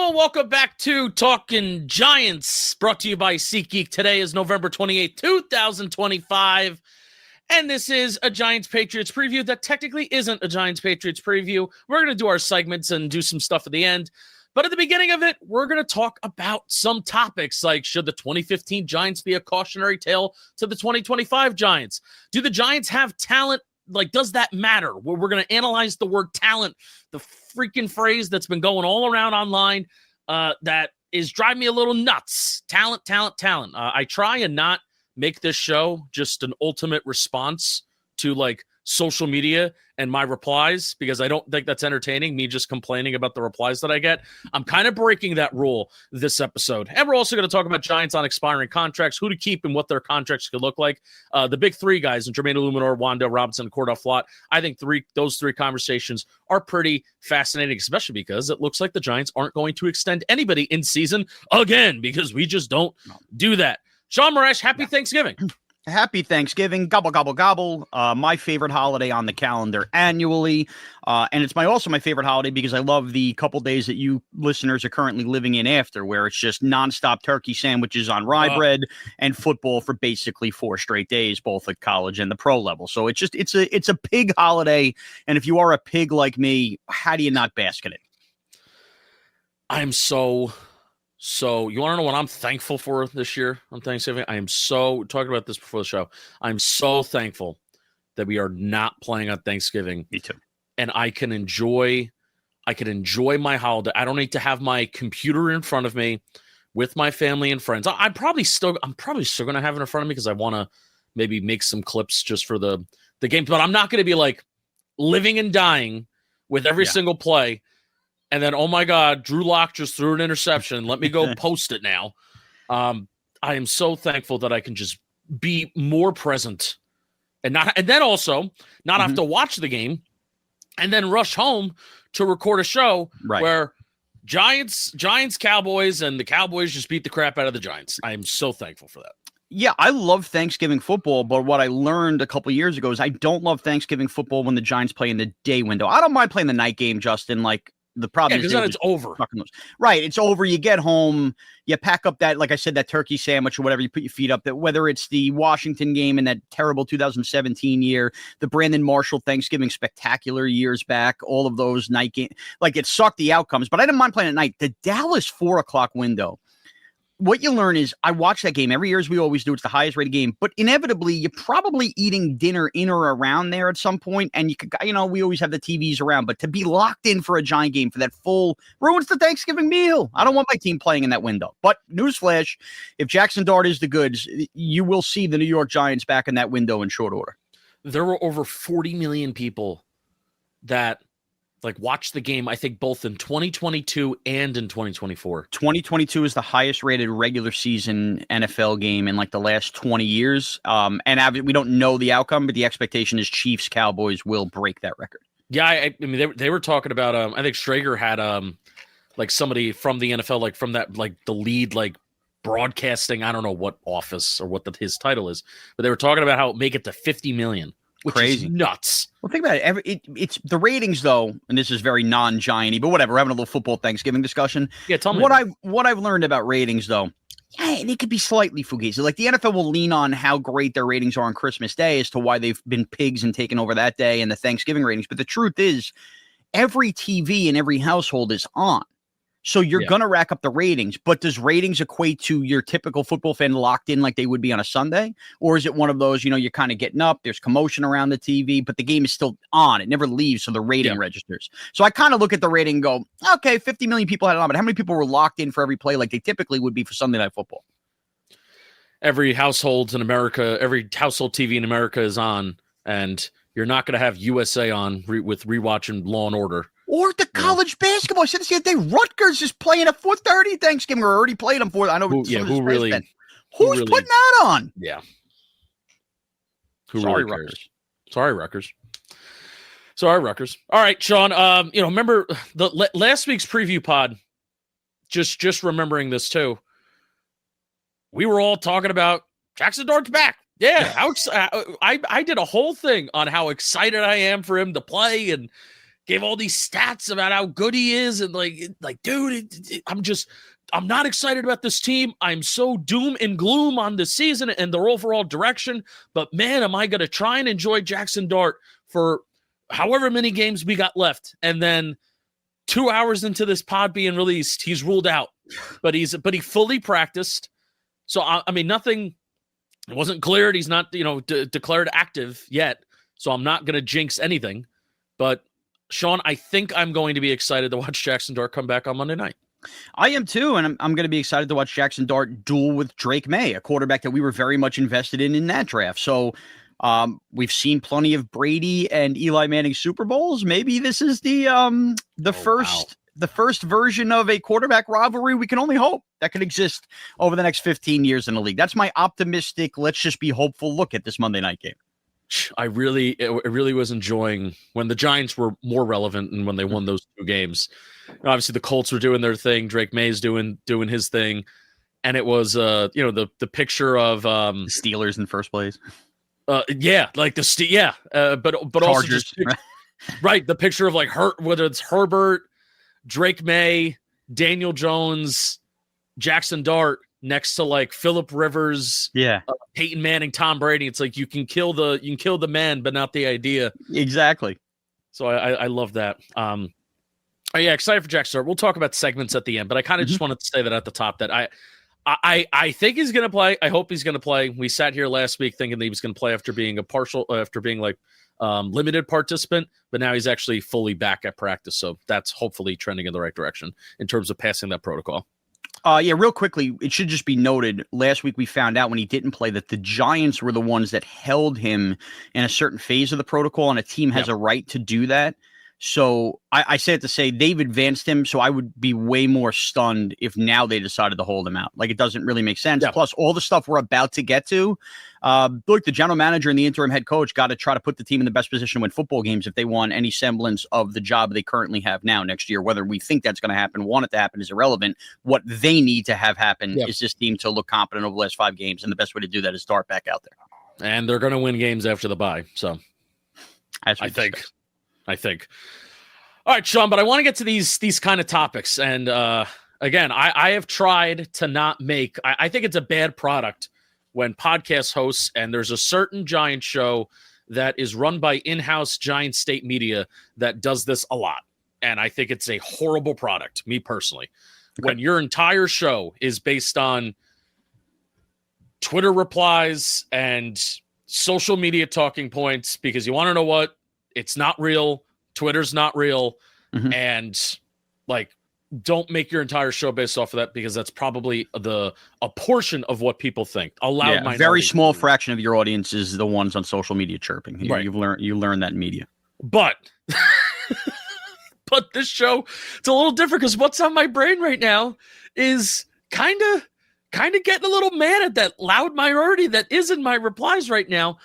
Hello and welcome back to Talking Giants, brought to you by SeatGeek. Today is November 28th, 2025, and this is a Giants-Patriots preview that technically isn't a Giants-Patriots preview. We're going to do our segments and do some stuff at the end, but at the beginning of it, we're going to talk about some topics like, should the 2015 Giants be a cautionary tale to the 2025 Giants? Do the Giants have talent? Like, does that matter? We're going to analyze the word talent, the freaking phrase that's been going all around online that is driving me a little nuts. Talent. I try and not make this show just an ultimate response to, like, social media and my replies, because I don't think that's entertaining, me just complaining about the replies that I get. I'm kind of breaking that rule this episode. And we're also going to talk about Giants on expiring contracts, who to keep and what their contracts could look like. The big three guys, and Jermaine Illuminor, Wanda Robinson, Cordell Flott. I think those three conversations are pretty fascinating, especially because it looks like the Giants aren't going to extend anybody in season again, because we just don't do that. Sean Morash, happy Thanksgiving. Happy Thanksgiving, gobble, gobble, gobble. My favorite holiday on the calendar annually. And it's also my favorite holiday because I love the couple days that you listeners are currently living in after, where it's just nonstop turkey sandwiches on rye bread and football for basically 4 straight days, both at college and the pro level. So it's a pig holiday. And if you are a pig like me, how do you not bask in it? I'm so you want to know what I'm thankful for this year on Thanksgiving? I am talking about this before the show. I'm so thankful that we are not playing on Thanksgiving. Me too. And I can enjoy my holiday. I don't need to have my computer in front of me with my family and friends. I'm probably still going to have it in front of me because I want to maybe make some clips just for the game. But I'm not going to be like living and dying with every single play. And then, oh my God, Drew Lock just threw an interception. Let me go post it now. I am so thankful that I can just be more present and then also not have to watch the game and then rush home to record a show where Giants, Cowboys, and the Cowboys just beat the crap out of the Giants. I am so thankful for that. Yeah, I love Thanksgiving football, but what I learned a couple years ago is I don't love Thanksgiving football when the Giants play in the day window. I don't mind playing the night game, Justin, like. The problem is then it's over. Right. It's over. You get home, you pack up that, like I said, that turkey sandwich or whatever, you put your feet up, that whether it's the Washington game in that terrible 2017 year, the Brandon Marshall Thanksgiving spectacular years back, all of those night games, like it sucked the outcomes, but I didn't mind playing at night. The Dallas 4:00 window. What you learn is I watch that game every year, as we always do. It's the highest rated game, but inevitably you're probably eating dinner in or around there at some point. And we always have the TVs around, but to be locked in for a Giant game for that full ruins the Thanksgiving meal. I don't want my team playing in that window. But newsflash, if Jaxson Dart is the goods, you will see the New York Giants back in that window in short order. There were over 40 million people that watch the game, I think, both in 2022 and in 2024. 2022 is the highest rated regular season NFL game in the last 20 years. And we don't know the outcome, but the expectation is Chiefs Cowboys will break that record. Yeah, I mean, they were talking about, I think Strager had somebody from the NFL, from that, the lead, broadcasting, I don't know what office or what his title is, but they were talking about how it make it to 50 million. Which Crazy. Is nuts. Well, think about it. It's the ratings, though, and this is very non-Giant-y, but whatever. We're having a little football Thanksgiving discussion. Yeah, tell me. What I've learned about ratings, though, they could be slightly fugazi. Like the NFL will lean on how great their ratings are on Christmas Day as to why they've been pigs and taken over that day and the Thanksgiving ratings. But the truth is, every TV in every household is on. So you're going to rack up the ratings, but does ratings equate to your typical football fan locked in like they would be on a Sunday? Or is it one of those, you're kind of getting up, there's commotion around the TV, but the game is still on. It never leaves, so the rating registers. So I kind of look at the rating and go, okay, 50 million people had it on, but how many people were locked in for every play like they typically would be for Sunday Night Football? Every household in America, every household TV in America is on, and you're not going to have USA on with rewatching Law and Order. Or the college basketball. I said this the other day, Rutgers is playing at 4:30 Thanksgiving, or already played them for. I know. Who's putting that on? Yeah. Sorry, Rutgers. Sorry, Rutgers. All right, Sean. Remember the last week's preview pod? Just remembering this too. We were all talking about Jaxson Dart's back. Yeah, I did a whole thing on how excited I am for him to play, and gave all these stats about how good he is, and dude, I'm not excited about this team. I'm so doom and gloom on this season and their overall direction. But man, am I going to try and enjoy Jaxson Dart for however many games we got left. And then 2 hours into this pod being released, he's ruled out, but he fully practiced. So, I mean, nothing, it wasn't cleared. He's not, declared active yet. So I'm not going to jinx anything. But Sean, I think I'm going to be excited to watch Jaxson Dart come back on Monday night. I am too, and I'm going to be excited to watch Jaxson Dart duel with Drake May, a quarterback that we were very much invested in that draft. So we've seen plenty of Brady and Eli Manning Super Bowls. Maybe this is the first version of a quarterback rivalry. We can only hope that could exist over the next 15 years in the league. That's my optimistic, let's just be hopeful look at this Monday night game. I really was enjoying when the Giants were more relevant and when they won those 2 games. Obviously, the Colts were doing their thing. Drake May's doing his thing, and it was the picture of the Steelers in first place. But Chargers, also just right, the picture of like whether it's Herbert, Drake May, Daniel Jones, Jaxson Dart next to like Phillip Rivers, Peyton Manning, Tom Brady. It's like you can kill the man, but not the idea. Exactly. So I love that. Excited for Jaxson Dart. We'll talk about segments at the end, but I kind of just wanted to say that at the top that I think he's going to play. I hope he's going to play. We sat here last week thinking that he was going to play after being limited participant, but now he's actually fully back at practice. So that's hopefully trending in the right direction in terms of passing that protocol. Real quickly, it should just be noted, last week we found out when he didn't play that the Giants were the ones that held him in a certain phase of the protocol, and a team has a right to do that. So I say it to say they've advanced him, so I would be way more stunned if now they decided to hold him out. Like, it doesn't really make sense. Yeah. Plus, all the stuff we're about to get to, look, the general manager and the interim head coach got to try to put the team in the best position to win football games if they want any semblance of the job they currently have now next year. Whether we think that's going to happen, want it to happen is irrelevant. What they need to have happen is this team to look competent over the last 5 games, and the best way to do that is start back out there. And they're going to win games after the bye, so I think. All right, Sean, but I want to get to these kind of topics. And again, I have tried to not make, I think it's a bad product when podcast hosts, and there's a certain Giants show that is run by in-house Giants state media that does this a lot. And I think it's a horrible product, me personally. Okay. When your entire show is based on Twitter replies and social media talking points, because you want to know what? It's not real. Twitter's not real. Mm-hmm. And don't make your entire show based off of that, because that's probably a portion of what people think. A very small fraction of your audience is the ones on social media chirping. Right. You learn that in media. But this show, it's a little different, because what's on my brain right now is kind of getting a little mad at that loud minority that is in my replies right now.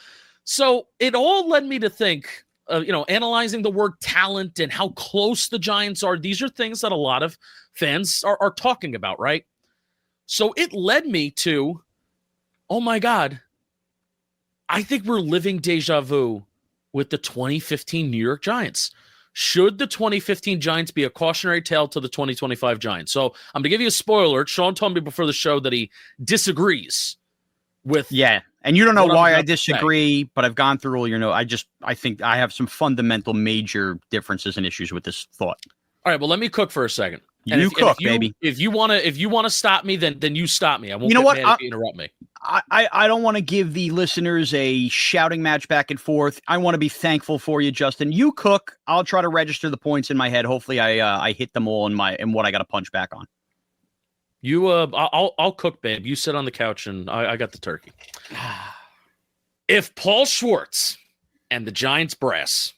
So it all led me to think, analyzing the word talent and how close the Giants are. These are things that a lot of fans are talking about, right? So it led me to, oh my God, I think we're living deja vu with the 2015 New York Giants. Should the 2015 Giants be a cautionary tale to the 2025 Giants? So I'm going to give you a spoiler. Sean told me before the show that he disagrees with. Yeah. And you don't know why I disagree, but I've gone through all your notes. I think I have some fundamental major differences and issues with this thought. All right, well, let me cook for a second. Baby. If you want to stop me, then you stop me. I won't. If you interrupt me. I don't want to give the listeners a shouting match back and forth. I want to be thankful for you, Justin. You cook. I'll try to register the points in my head. Hopefully, I hit them all in what I got to punch back on. I'll cook, babe. You sit on the couch, and I got the turkey. If Paul Schwartz and the Giants brass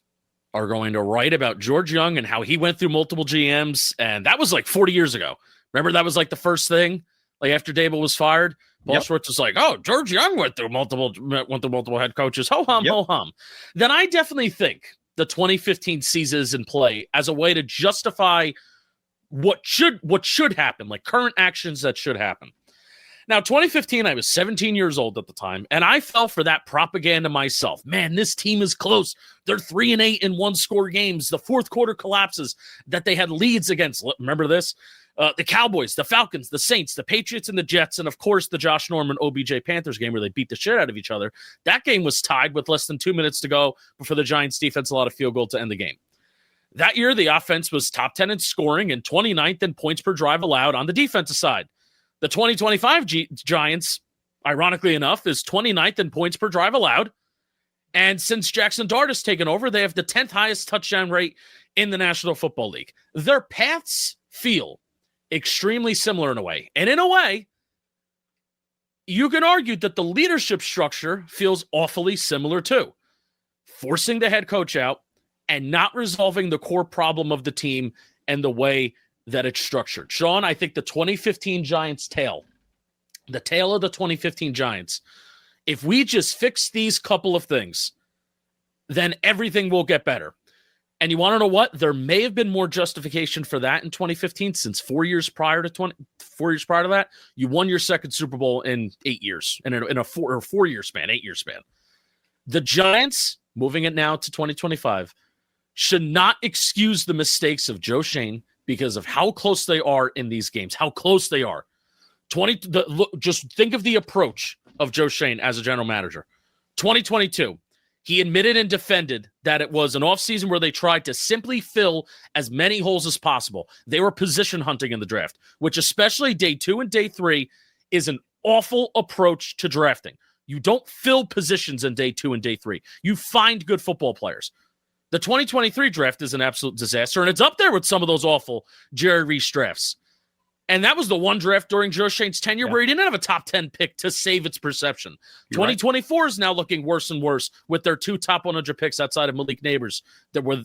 are going to write about George Young and how he went through multiple GMs, and that was like 40 years ago. Remember, that was like the first thing, like after Dable was fired. Paul Schwartz was like, "Oh, George Young went through multiple head coaches." Ho hum, ho hum. Then I definitely think the 2015 season is in play as a way to justify what should happen, like current actions that should happen. Now, 2015, I was 17 years old at the time, and I fell for that propaganda myself. Man, this team is close. They're 3-8 in one-score games. The fourth quarter collapses that they had leads against. Remember this? The Cowboys, the Falcons, the Saints, the Patriots, and the Jets, and, of course, the Josh Norman OBJ Panthers game where they beat the shit out of each other. That game was tied with less than 2 minutes to go before the Giants' defense allowed a field goal to end the game. That year, the offense was top 10 in scoring and 29th in points per drive allowed on the defensive side. The 2025 Giants, ironically enough, is 29th in points per drive allowed. And since Jaxson Dart has taken over, they have the 10th highest touchdown rate in the National Football League. Their paths feel extremely similar in a way. And in a way, you can argue that the leadership structure feels awfully similar too. Forcing the head coach out and not resolving the core problem of the team and the way that it's structured. Sean, I think the 2015 Giants the tale of the 2015 Giants, if we just fix these couple of things, then everything will get better. And you want to know what? There may have been more justification for that in 2015, since 4 years prior to that, you won your second Super Bowl in 8 years, in a 4 year span, 8 year span. The Giants, moving it now to 2025, should not excuse the mistakes of Joe Schoen because of how close they are in these games, how close they are. Just think of the approach of Joe Schoen as a general manager. 2022, he admitted and defended that it was an offseason where they tried to simply fill as many holes as possible. They were position hunting in the draft, which especially day 2 and day 3 is an awful approach to drafting. You don't fill positions in day 2 and day 3. You find good football players. The 2023 draft is an absolute disaster, and it's up there with some of those awful Jerry Reese drafts. And that was the one draft during Joe Schoen's tenure where he didn't have a top 10 pick to save its perception. 2024 is now looking worse and worse with their 2 top 100 picks outside of Malik Neighbors that were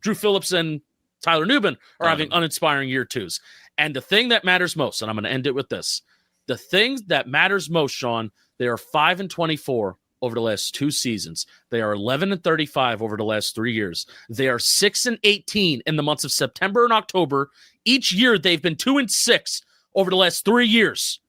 Drew Phillips and Tyler Nubin are having uninspiring year 2s. And the thing that matters most, and I'm going to end it with this, the thing that matters most, Sean, they are 5-24 over the last 2 seasons. They are 11-35 over the last 3 years. They are 6-18 in the months of September and October. Each year, they've been 2-6 over the last 3 years.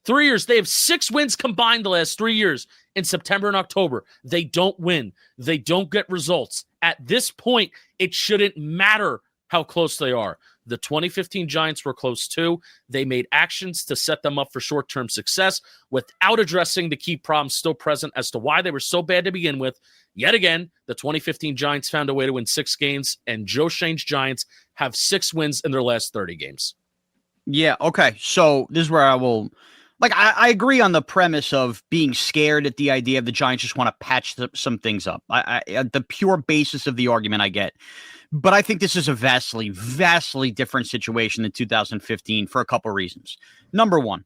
3 years. They have 6 wins combined the last 3 years in September and October. They don't win. They don't get results. At this point, it shouldn't matter how close they are. The 2015 Giants were close too. They made actions to set them up for short-term success without addressing the key problems still present as to why they were so bad to begin with. Yet again, the 2015 Giants found a way to win 6 games, and Joe Schoen's Giants have 6 wins in their last 30 games. Yeah, okay. So this is where I will... I agree on the premise of being scared at the idea of the Giants just want to patch some things up. The pure basis of the argument I get. But I think this is a vastly, vastly different situation than 2015 for a couple of reasons. Number one,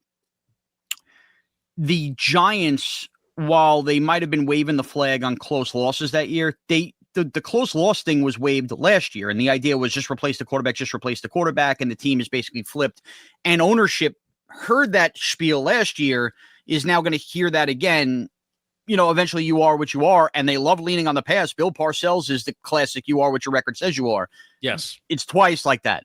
the Giants, while they might have been waving the flag on close losses that year, the close loss thing was waived last year. And the idea was just replace the quarterback, and the team is basically flipped. And ownership heard that spiel last year, is now going to hear that again. You know, eventually you are what you are, and they love leaning on the past. Bill Parcells is the classic, you are what your record says you are. Yes. It's twice like that.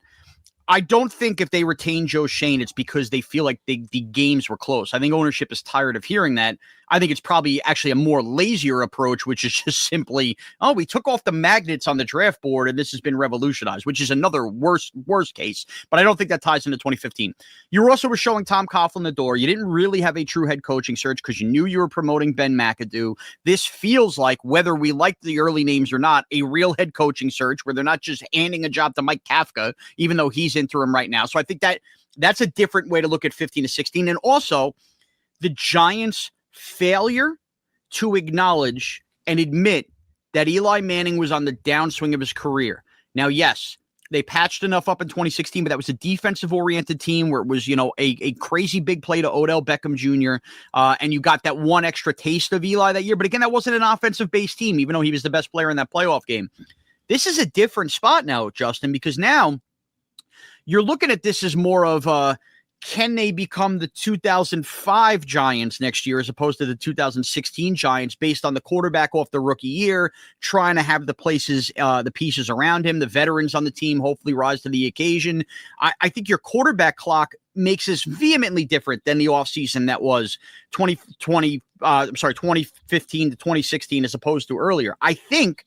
I don't think if they retain Joe Schoen, it's because they feel like the games were close. I think ownership is tired of hearing that. I think it's probably actually a more lazier approach, which is just simply, oh, we took off the magnets on the draft board and this has been revolutionized, which is another worst case. But I don't think that ties into 2015. You also were showing Tom Coughlin the door. You didn't really have a true head coaching search because you knew you were promoting Ben McAdoo. This feels like, whether we like the early names or not, a real head coaching search where they're not just handing a job to Mike Kafka, even though he's interim right now. So I think that's a different way to look at 15-16. And also the Giants' failure to acknowledge and admit that Eli Manning was on the downswing of his career. Now, yes, they patched enough up in 2016, but that was a defensive-oriented team where it was, a crazy big play to Odell Beckham Jr., and you got that one extra taste of Eli that year. But again, that wasn't an offensive-based team, even though he was the best player in that playoff game. This is a different spot now, Justin, because now you're looking at this as more of can they become the 2005 Giants next year as opposed to the 2016 Giants based on the quarterback off the rookie year, trying to have the pieces around him, the veterans on the team hopefully rise to the occasion. I think your quarterback clock makes this vehemently different than the offseason that was 2015 to 2016 as opposed to earlier. I think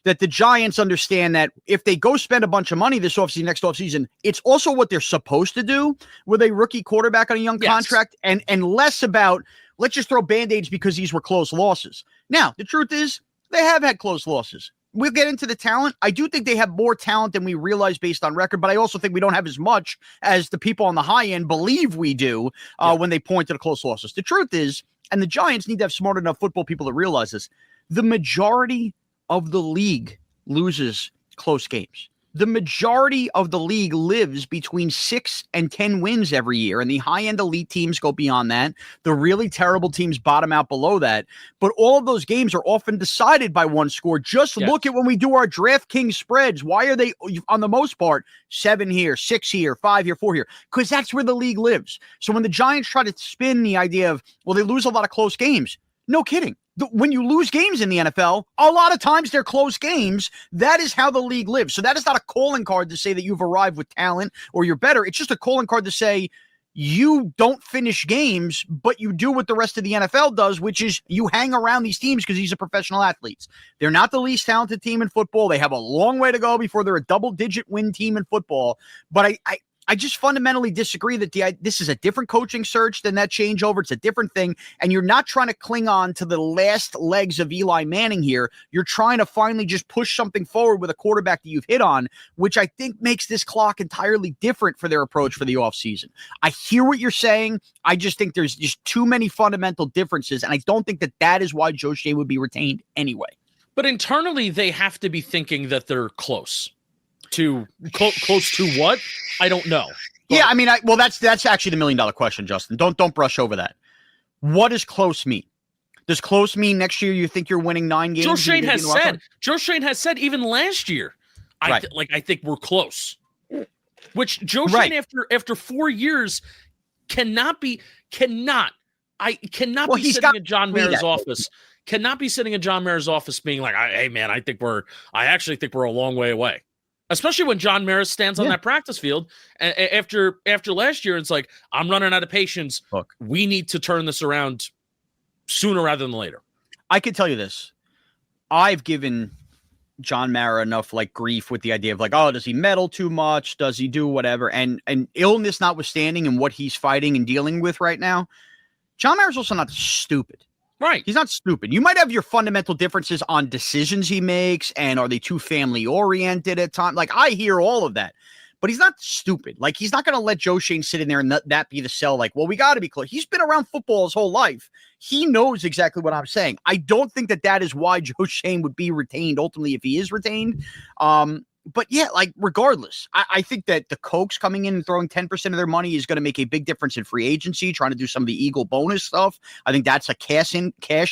that the Giants understand that if they go spend a bunch of money this offseason, next offseason, it's also what they're supposed to do with a rookie quarterback on a young contract and less about, let's just throw Band-Aids because these were close losses. Now, the truth is they have had close losses. We'll get into the talent. I do think they have more talent than we realize based on record, but I also think we don't have as much as the people on the high end believe we do when they point to the close losses. The truth is, and the Giants need to have smart enough football people to realize this, the majority of the league loses close games. The majority of the league lives between 6 and 10 wins every year, and the high-end elite teams go beyond that. The really terrible teams bottom out below that. But all of those games are often decided by one score. Just look at when we do our DraftKings spreads. Why are they, on the most part, 7 here, 6 here, 5 here, 4 here? Because that's where the league lives. So when the Giants try to spin the idea of, well, they lose a lot of close games, no kidding. When you lose games in the NFL, a lot of times they're close games. That is how the league lives. So that is not a calling card to say that you've arrived with talent or you're better. It's just a calling card to say you don't finish games, but you do what the rest of the NFL does, which is you hang around these teams because these are professional athletes. They're not the least talented team in football. They have a long way to go before they're a double-digit win team in football. But I just fundamentally disagree that this is a different coaching search than that changeover. It's a different thing. And you're not trying to cling on to the last legs of Eli Manning here. You're trying to finally just push something forward with a quarterback that you've hit on, which I think makes this clock entirely different for their approach for the offseason. I hear what you're saying. I just think there's just too many fundamental differences. And I don't think that is why Joe Shea would be retained anyway. But internally, they have to be thinking that they're close. Close to what? I don't know. But yeah, I mean, that's actually the $1 million question, Justin. Don't brush over that. What does close mean? Does close mean next year you think you're winning 9 games? Joe Shane has said even last year, I think we're close. Which Joe Shane after 4 years cannot be sitting in John Mara's office. Cannot be sitting in John Mara's office being like, hey man, I actually think we're a long way away. Especially when John Maris stands on that practice field after last year, it's like, I'm running out of patience. Look, we need to turn this around sooner rather than later. I can tell you this. I've given John Mara enough grief with the idea of does he meddle too much? Does he do whatever? And illness notwithstanding and what he's fighting and dealing with right now, John Mara's also not stupid. Right. He's not stupid. You might have your fundamental differences on decisions he makes and are they too family oriented at times? I hear all of that, but he's not stupid. He's not going to let Joe Shane sit in there and that be the sell. We got to be close. He's been around football his whole life. He knows exactly what I'm saying. I don't think that is why Joe Shane would be retained ultimately if he is retained. But yeah, regardless, I think that the Cokes coming in and throwing 10% of their money is going to make a big difference in free agency, trying to do some of the Eagle bonus stuff. I think that's a cash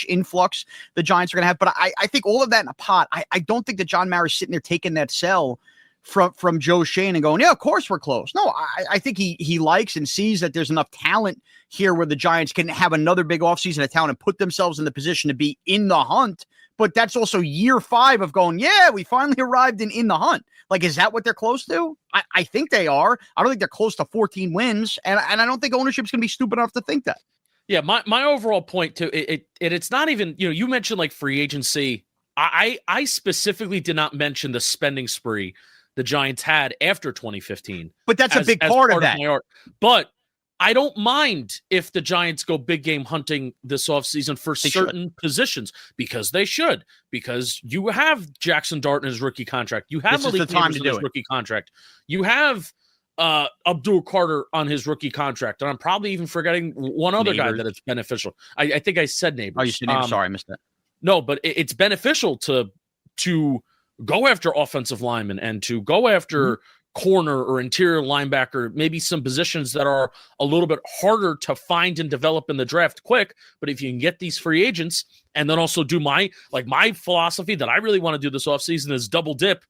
influx the Giants are going to have. But I think all of that in a pot, I don't think that John Mara is sitting there taking that sell from Joe Shane and going, yeah, of course we're close. No, I think he likes and sees that there's enough talent here where the Giants can have another big offseason of talent and put themselves in the position to be in the hunt. But that's also year 5 of going, yeah, we finally arrived in the hunt. Is that what they're close to? I think they are. I don't think they're close to 14 wins. And I don't think ownership's going to be stupid enough to think that. Yeah, my overall point too, it's not even, you mentioned free agency. I specifically did not mention the spending spree the Giants had after 2015. But that's a big part of that. But I don't mind if the Giants go big game hunting this offseason for certain positions, because they should. Because you have Jaxson Dart in his rookie contract. You have Malik Neighbors in his rookie contract. You have Abdul Carter on his rookie contract. And I'm probably even forgetting one other guy that it's beneficial. I think I said Neighbors. Oh, you said Neighbors. Sorry, I missed that. No, but it's beneficial to go after offensive linemen and to go after corner or interior linebacker, maybe some positions that are a little bit harder to find and develop in the draft quick. But if you can get these free agents and then also do my philosophy that I really want to do this offseason is double dip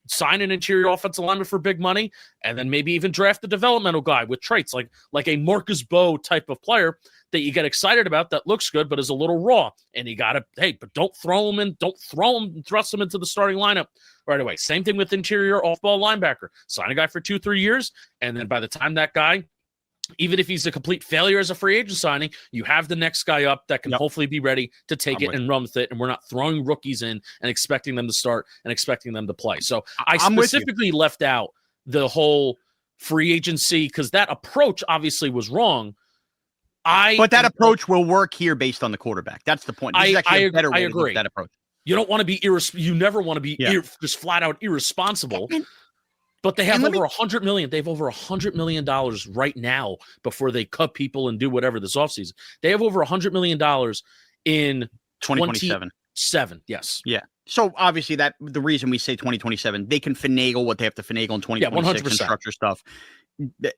sign an interior offensive lineman for big money, and then maybe even draft a developmental guy with traits like a Marcus Bowe type of player that you get excited about that looks good but is a little raw. And you gotta, but don't thrust him into the starting lineup right away. Same thing with interior off-ball linebacker. Sign a guy for 2-3 years, and then by the time that guy, even if he's a complete failure as a free agent signing, you have the next guy up that can hopefully be ready to take it and run with it. And we're not throwing rookies in and expecting them to start and expecting them to play. So I specifically left out the whole free agency because that approach obviously was wrong. But that approach will work here based on the quarterback. That's the point. This is actually a better way to look at that approach. You don't want to be you never want to be just flat out irresponsible. But they have over $100 million. They have over $100 million right now before they cut people and do whatever this offseason. They have over $100 million in 2027. Yes. Yeah. So obviously the reason we say 2027, they can finagle what they have to finagle in 2026 and structure stuff.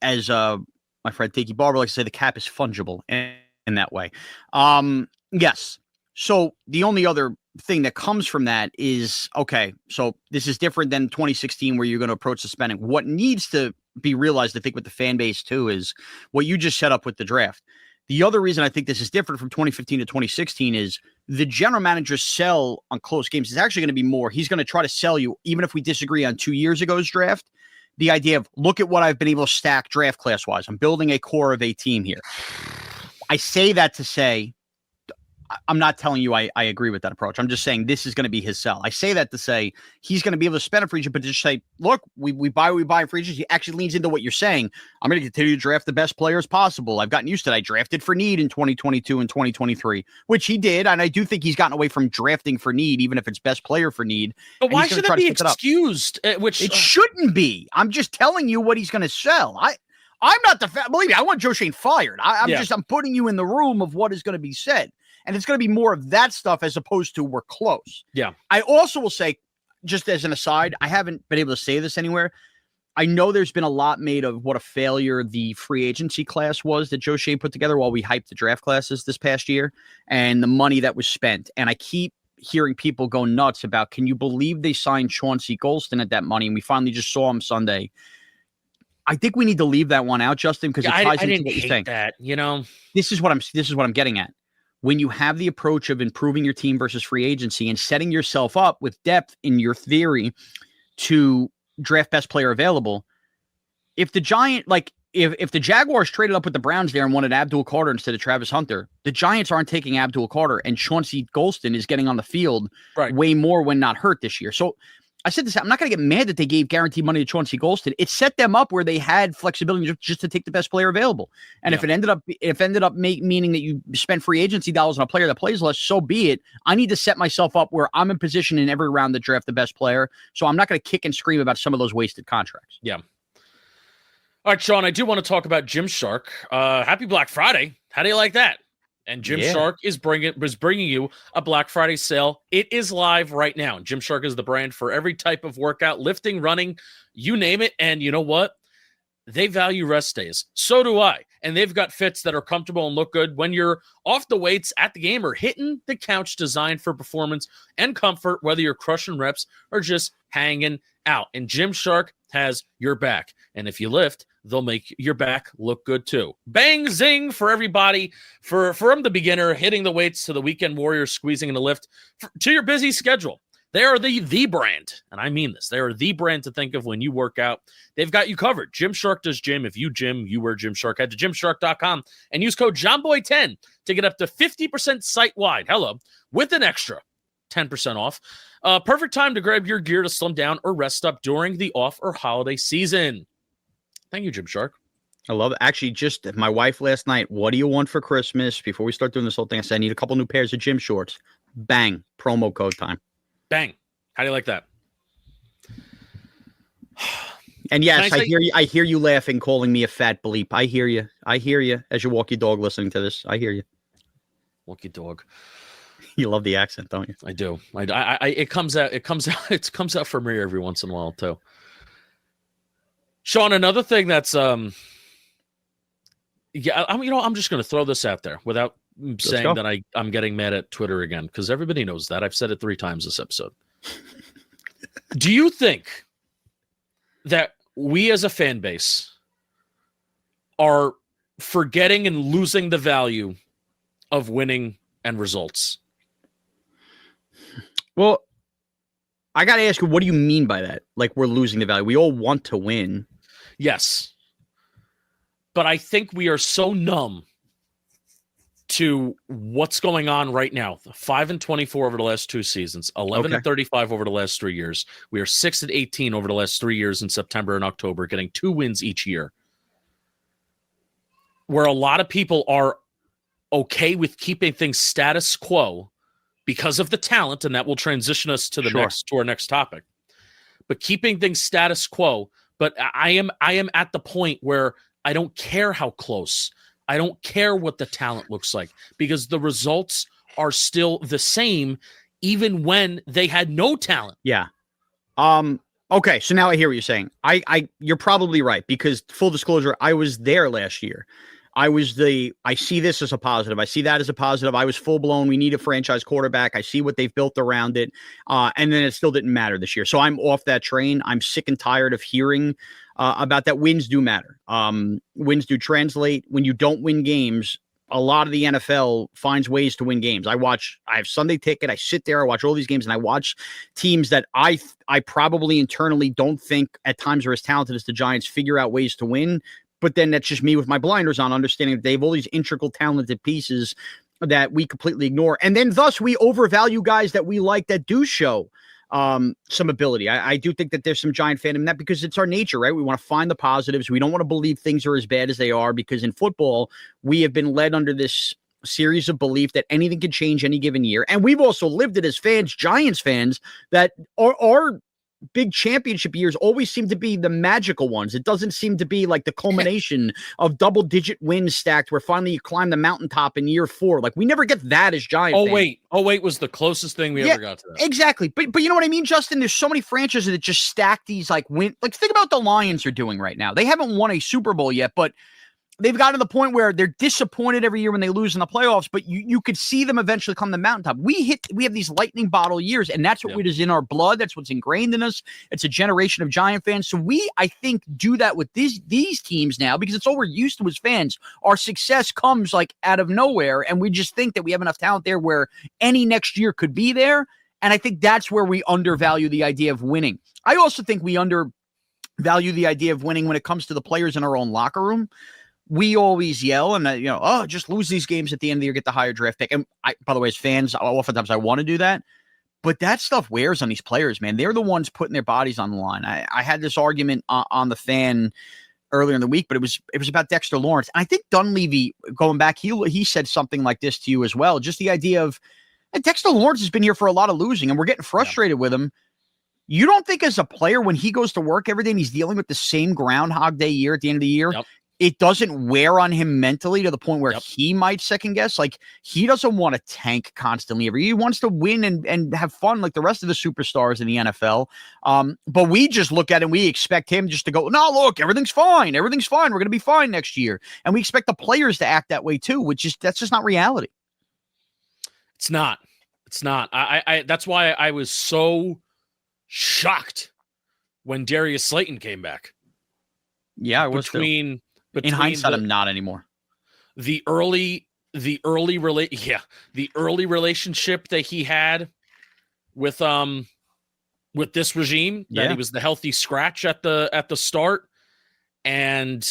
As my friend Tiki Barber likes to say, the cap is fungible in that way. Yes. So the only other thing that comes from that is, okay, so this is different than 2016 where you're going to approach the spending. What needs to be realized, I think, with the fan base too, is what you just set up with the draft. The other reason I think this is different from 2015 to 2016 is the general manager's sell on close games is actually going to be more. He's going to try to sell you, even if we disagree on 2 years ago's draft, the idea of, look at what I've been able to stack draft class wise. I'm building a core of a team here. I say that to say, I'm not telling you I agree with that approach. I'm just saying this is going to be his sell. I say that to say he's going to be able to spend a free agent, but just say, look, we buy free agents. He actually leans into what you're saying. I'm going to continue to draft the best players possible. I've gotten used to it. I drafted for need in 2022 and 2023, which he did. And I do think he's gotten away from drafting for need, even if it's best player for need. But why should that be excused? Which it shouldn't be. I'm just telling you what he's going to sell. I'm not believe me, I want Joe Schoen fired. I'm putting you in the room of what is going to be said. And it's going to be more of that stuff as opposed to we're close. Yeah. I also will say, just as an aside, I haven't been able to say this anywhere. I know there's been a lot made of what a failure the free agency class was that Joe Schoen put together while we hyped the draft classes this past year and the money that was spent. And I keep hearing people go nuts about, can you believe they signed Chauncey Golston at that money? And we finally just saw him Sunday. I think we need to leave that one out, Justin, because it ties into what you're saying. That, this is what I'm getting at. When you have the approach of improving your team versus free agency and setting yourself up with depth in your theory to draft best player available, if the if the Jaguars traded up with the Browns there and wanted Abdul Carter instead of Travis Hunter, the Giants aren't taking Abdul Carter, and Chauncey Golston is getting on the field way more when not hurt this year. So I said this, I'm not going to get mad that they gave guaranteed money to Chauncey Golston. It set them up where they had flexibility just to take the best player available. And if it ended up meaning that you spend free agency dollars on a player that plays less, so be it. I need to set myself up where I'm in position in every round to draft the best player. So I'm not going to kick and scream about some of those wasted contracts. Yeah. All right, Sean, I do want to talk about Gymshark. Happy Black Friday. How do you like that? And Gymshark is bringing you a Black Friday sale. It is live right now. Gymshark is the brand for every type of workout, lifting, running, you name it. And you know what? They value rest days. So do I. And they've got fits that are comfortable and look good when you're off the weights at the game or hitting the couch, designed for performance and comfort, whether you're crushing reps or just hanging out. And Gymshark has your back. And if you lift, they'll make your back look good too. Bang, zing for everybody, from the beginner hitting the weights to the weekend warrior squeezing in the lift to your busy schedule. They are the brand, and I mean this. They are the brand to think of when you work out. They've got you covered. Gymshark does gym. If you gym, you wear Gymshark. Head to gymshark.com and use code JOHNBOY10 to get up to 50% site-wide. Hello, with an extra 10% off. Perfect time to grab your gear to slim down or rest up during the off or holiday season. Thank you, Gymshark. I love it. Actually, just my wife last night, what do you want for Christmas? Before we start doing this whole thing, I said, I need a couple new pairs of gym shorts. Bang. Promo code time. Bang. How do you like that? And yes, I hear you laughing, calling me a fat bleep. I hear you as you walk your dog listening to this. I hear you. Walk your dog. You love the accent, don't you? I do. It comes out for me every once in a while too. Sean, another thing that's I'm just going to throw this out there without saying that I'm getting mad at Twitter again, because everybody knows that. I've said it 3 times this episode. Do you think that we as a fan base are forgetting and losing the value of winning and results? Well, I got to ask you, what do you mean by that? Like, we're losing the value. We all want to win. Yes. But I think we are so numb to what's going on right now. 5-24 over the last 2 seasons, 11-35 over the last 3 years. We are 6-18 over the last 3 years in September and October, getting 2 wins each year. Where a lot of people are okay with keeping things status quo because of the talent, and that will transition us to our next topic. But keeping things status quo. But I am at the point where I don't care how close. I don't care what the talent looks like, because the results are still the same, even when they had no talent. Yeah. Okay. So now I hear what you're saying. You're probably right, because full disclosure, I was there last year. I see this as a positive. I see that as a positive. I was full blown. We need a franchise quarterback. I see what they've built around it. And then it still didn't matter this year. So I'm off that train. I'm sick and tired of hearing about that. Wins do matter. Wins do translate. When you don't win games, a lot of the NFL finds ways to win games. I have Sunday Ticket. I sit there, I watch all these games, and I watch teams that I probably internally don't think at times are as talented as the Giants figure out ways to win. But then that's just me with my blinders on, understanding that they have all these integral, talented pieces that we completely ignore. And then thus we overvalue guys that we like that do show some ability. I do think that there's some Giant fandom in that, because it's our nature, right? We want to find the positives. We don't want to believe things are as bad as they are, because in football, we have been led under this series of belief that anything can change any given year. And we've also lived it as fans, Giants fans, that are big championship years always seem to be the magical ones. It doesn't seem to be like the culmination of double-digit wins stacked where finally you climb the mountaintop in year 4. Like, we never get that as Giants fans. Wait was the closest thing we ever got to that. Exactly. But you know what I mean, Justin? There's so many franchises that just stack these like win. Like, think about what the Lions are doing right now. They haven't won a Super Bowl yet, but they've gotten to the point where they're disappointed every year when they lose in the playoffs, but you could see them eventually come to the mountaintop. We have these lightning bottle years, and that's what is in our blood. That's what's ingrained in us. It's a generation of Giant fans. So I think, do that with these teams now, because it's all we're used to as fans. Our success comes like out of nowhere, and we just think that we have enough talent there where any next year could be there. And I think that's where we undervalue the idea of winning. I also think we undervalue the idea of winning when it comes to the players in our own locker room. We always yell and, just lose these games at the end of the year, get the higher draft pick. And by the way, as fans, oftentimes I want to do that. But that stuff wears on these players, man. They're the ones putting their bodies on the line. I had this argument on the Fan earlier in the week, but it was about Dexter Lawrence. And I think Dunleavy, going back, he said something like this to you as well. Just the idea of, Dexter Lawrence has been here for a lot of losing, and we're getting frustrated with him. You don't think as a player, when he goes to work every day and he's dealing with the same Groundhog Day year at the end of the year, it doesn't wear on him mentally to the point where he might second guess? Like, he doesn't want to tank constantly. He wants to win and have fun like the rest of the superstars in the NFL. But we just look at it and we expect him just to go, no, look, everything's fine. Everything's fine. We're going to be fine next year. And we expect the players to act that way too, that's just not reality. It's not. I that's why I was so shocked when Darius Slayton came back. Yeah, I was too. In hindsight, I'm not anymore. The early relationship that he had with this regime, that he was the healthy scratch at the start, and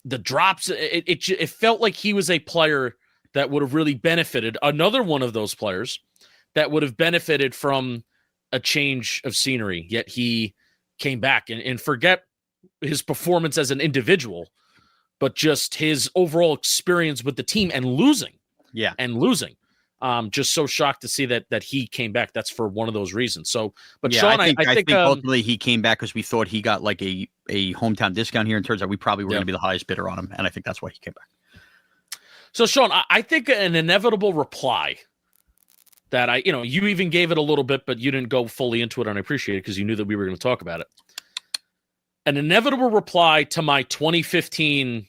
the drops. It felt like he was a player that would have really benefited. Another one of those players that would have benefited from a change of scenery. Yet he came back, and forget his performance as an individual, but just his overall experience with the team and losing. Just so shocked to see that he came back. That's for one of those reasons. So, but Sean, I think ultimately he came back because we thought he got like a hometown discount here, and turns out we probably were going to be the highest bidder on him. And I think that's why he came back. So Sean, I think an inevitable reply that you even gave it a little bit, but you didn't go fully into it, and I appreciate it because you knew that we were going to talk about it. An inevitable reply to my 2015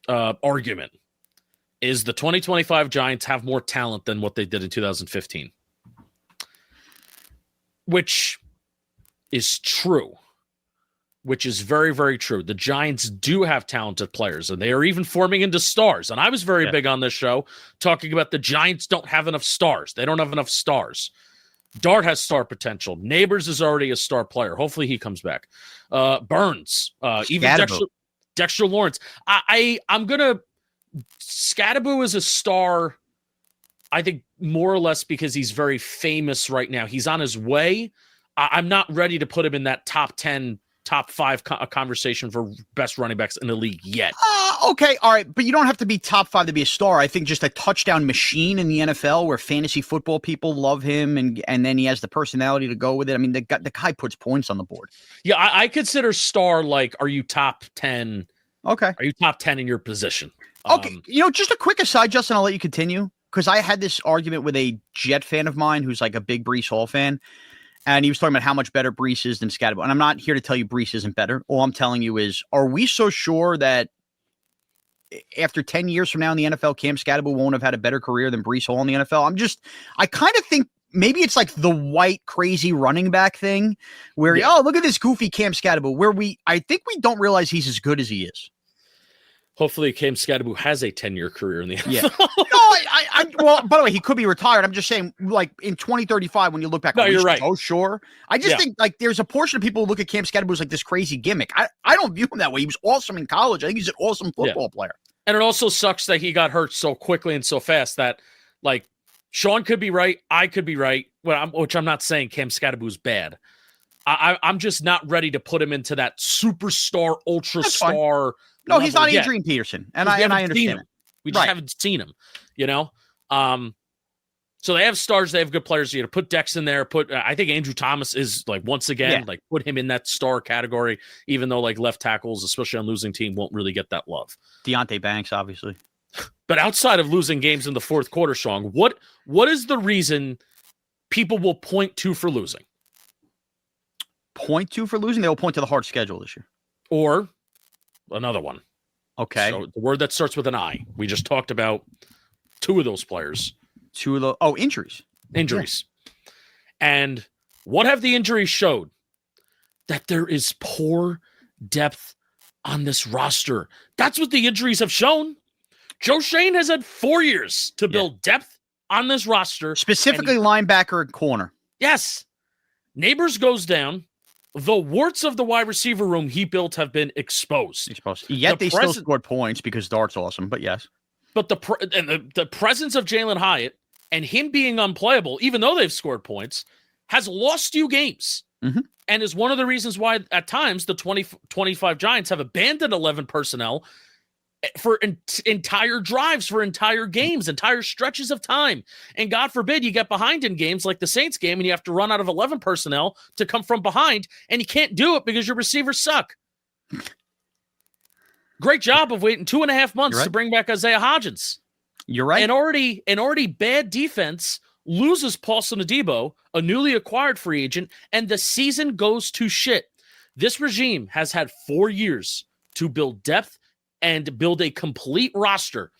argument is the 2025 Giants have more talent than what they did in 2015. which is true. Which is very, very true. The Giants do have talented players, and they are even forming into stars. And I was very big on this show talking about the Giants don't have enough stars. They don't have enough stars. Dart has star potential. Neighbors is already a star player. Hopefully he comes back. Burns, even Dexter Lawrence. I'm going to – Scadaboo is a star, I think, more or less because he's very famous right now. He's on his way. I'm not ready to put him in that top 10 top 5 conversation for best running backs in the league yet. Okay, all right, but you don't have to be top 5 to be a star. I think just a touchdown machine in the NFL where fantasy football people love him, and then he has the personality to go with it. I mean, the guy puts points on the board. Yeah, I consider star like, are you top 10? Okay. Are you top 10 in your position? Okay, just a quick aside, Justin, I'll let you continue, because I had this argument with a Jet fan of mine who's like a big Breece Hall fan. And he was talking about how much better Breece is than Scadaboo. And I'm not here to tell you Breece isn't better. All I'm telling you is, are we so sure that after 10 years from now in the NFL, Cam Scadaboo won't have had a better career than Breece Hall in the NFL? I kind of think maybe it's like the white crazy running back thing where, look at this goofy Cam Scadaboo, where I think we don't realize he's as good as he is. Hopefully Cam Scadaboo has a 10-year career in the NFL. Yeah. Well, by the way, he could be retired. I'm just saying, like, in 2035, when you look back, you're right. Oh, sure. I just think, like, there's a portion of people who look at Cam Scadaboo as, like, this crazy gimmick. I don't view him that way. He was awesome in college. I think he's an awesome football player. And it also sucks that he got hurt so quickly and so fast that, like, Sean could be right. I could be right. Which I'm not saying Cam Scadaboo's bad. I'm just not ready to put him into that superstar, ultra star. No, he's not Adrian Peterson, and I understand it. We just haven't seen him, So they have stars, they have good players. You put Dex in there. I think Andrew Thomas is like once again put him in that star category, even though like left tackles, especially on losing team, won't really get that love. Deonte Banks, obviously. But outside of losing games in the fourth quarter, Sean, what is the reason people will point to for losing? Point to for losing? They will point to the hard schedule this year. Or another one. Okay. So the word that starts with an I. We just talked about 2 of those players. Injuries. Injuries. Yeah. And what have the injuries showed? That there is poor depth on this roster. That's what the injuries have shown. Joe Shane has had 4 years to build depth on this roster. Specifically linebacker and corner. Yes. Neighbors goes down. The warts of the wide receiver room he built have been exposed. Yet they still scored points because Dart's awesome, but yes. But the presence of Jalen Hyatt and him being unplayable, even though they've scored points, has lost you games. Mm-hmm. And is one of the reasons why at times the 25 Giants have abandoned 11 personnel for entire drives, for entire games, entire stretches of time. And God forbid you get behind in games like the Saints game and you have to run out of 11 personnel to come from behind, and you can't do it because your receivers suck. Great job of waiting 2.5 months to bring back Isaiah Hodgins. You're right. And already bad defense loses Paulson Adebo, a newly acquired free agent, and the season goes to shit. This regime has had 4 years to build depth and build a complete roster.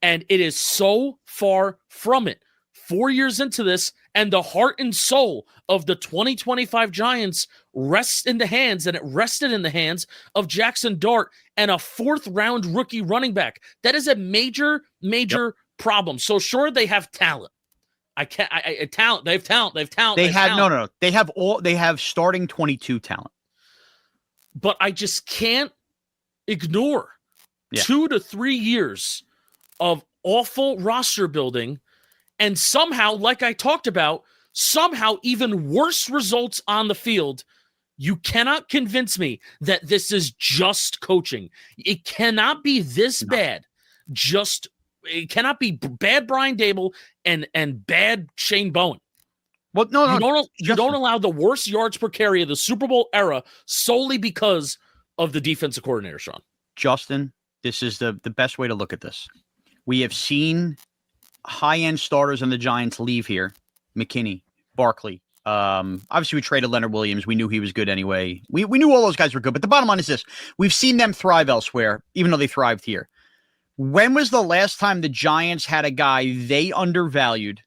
And it is so far from it. 4 years into this, and the heart and soul of the 2025 Giants rests in the hands, and it rested in the hands of Jaxson Dart and a 4th-round rookie running back. That is a major problem. So sure, they have talent. Talent. They have talent. They have starting 22 talent. But I just can't ignore 2 to 3 years of awful roster building, and somehow, like I talked about, even worse results on the field. You cannot convince me that this is just coaching. It cannot be this bad. It cannot be bad Brian Dable and bad Shane Bowen. Well, you don't allow the worst yards per carry of the Super Bowl era solely because of the defensive coordinator, Sean. Justin, this is the best way to look at this. We have seen high-end starters on the Giants leave here. McKinney, Barkley. Obviously, we traded Leonard Williams. We knew he was good anyway. We knew all those guys were good. But the bottom line is this. We've seen them thrive elsewhere, even though they thrived here. When was the last time the Giants had a guy they undervalued,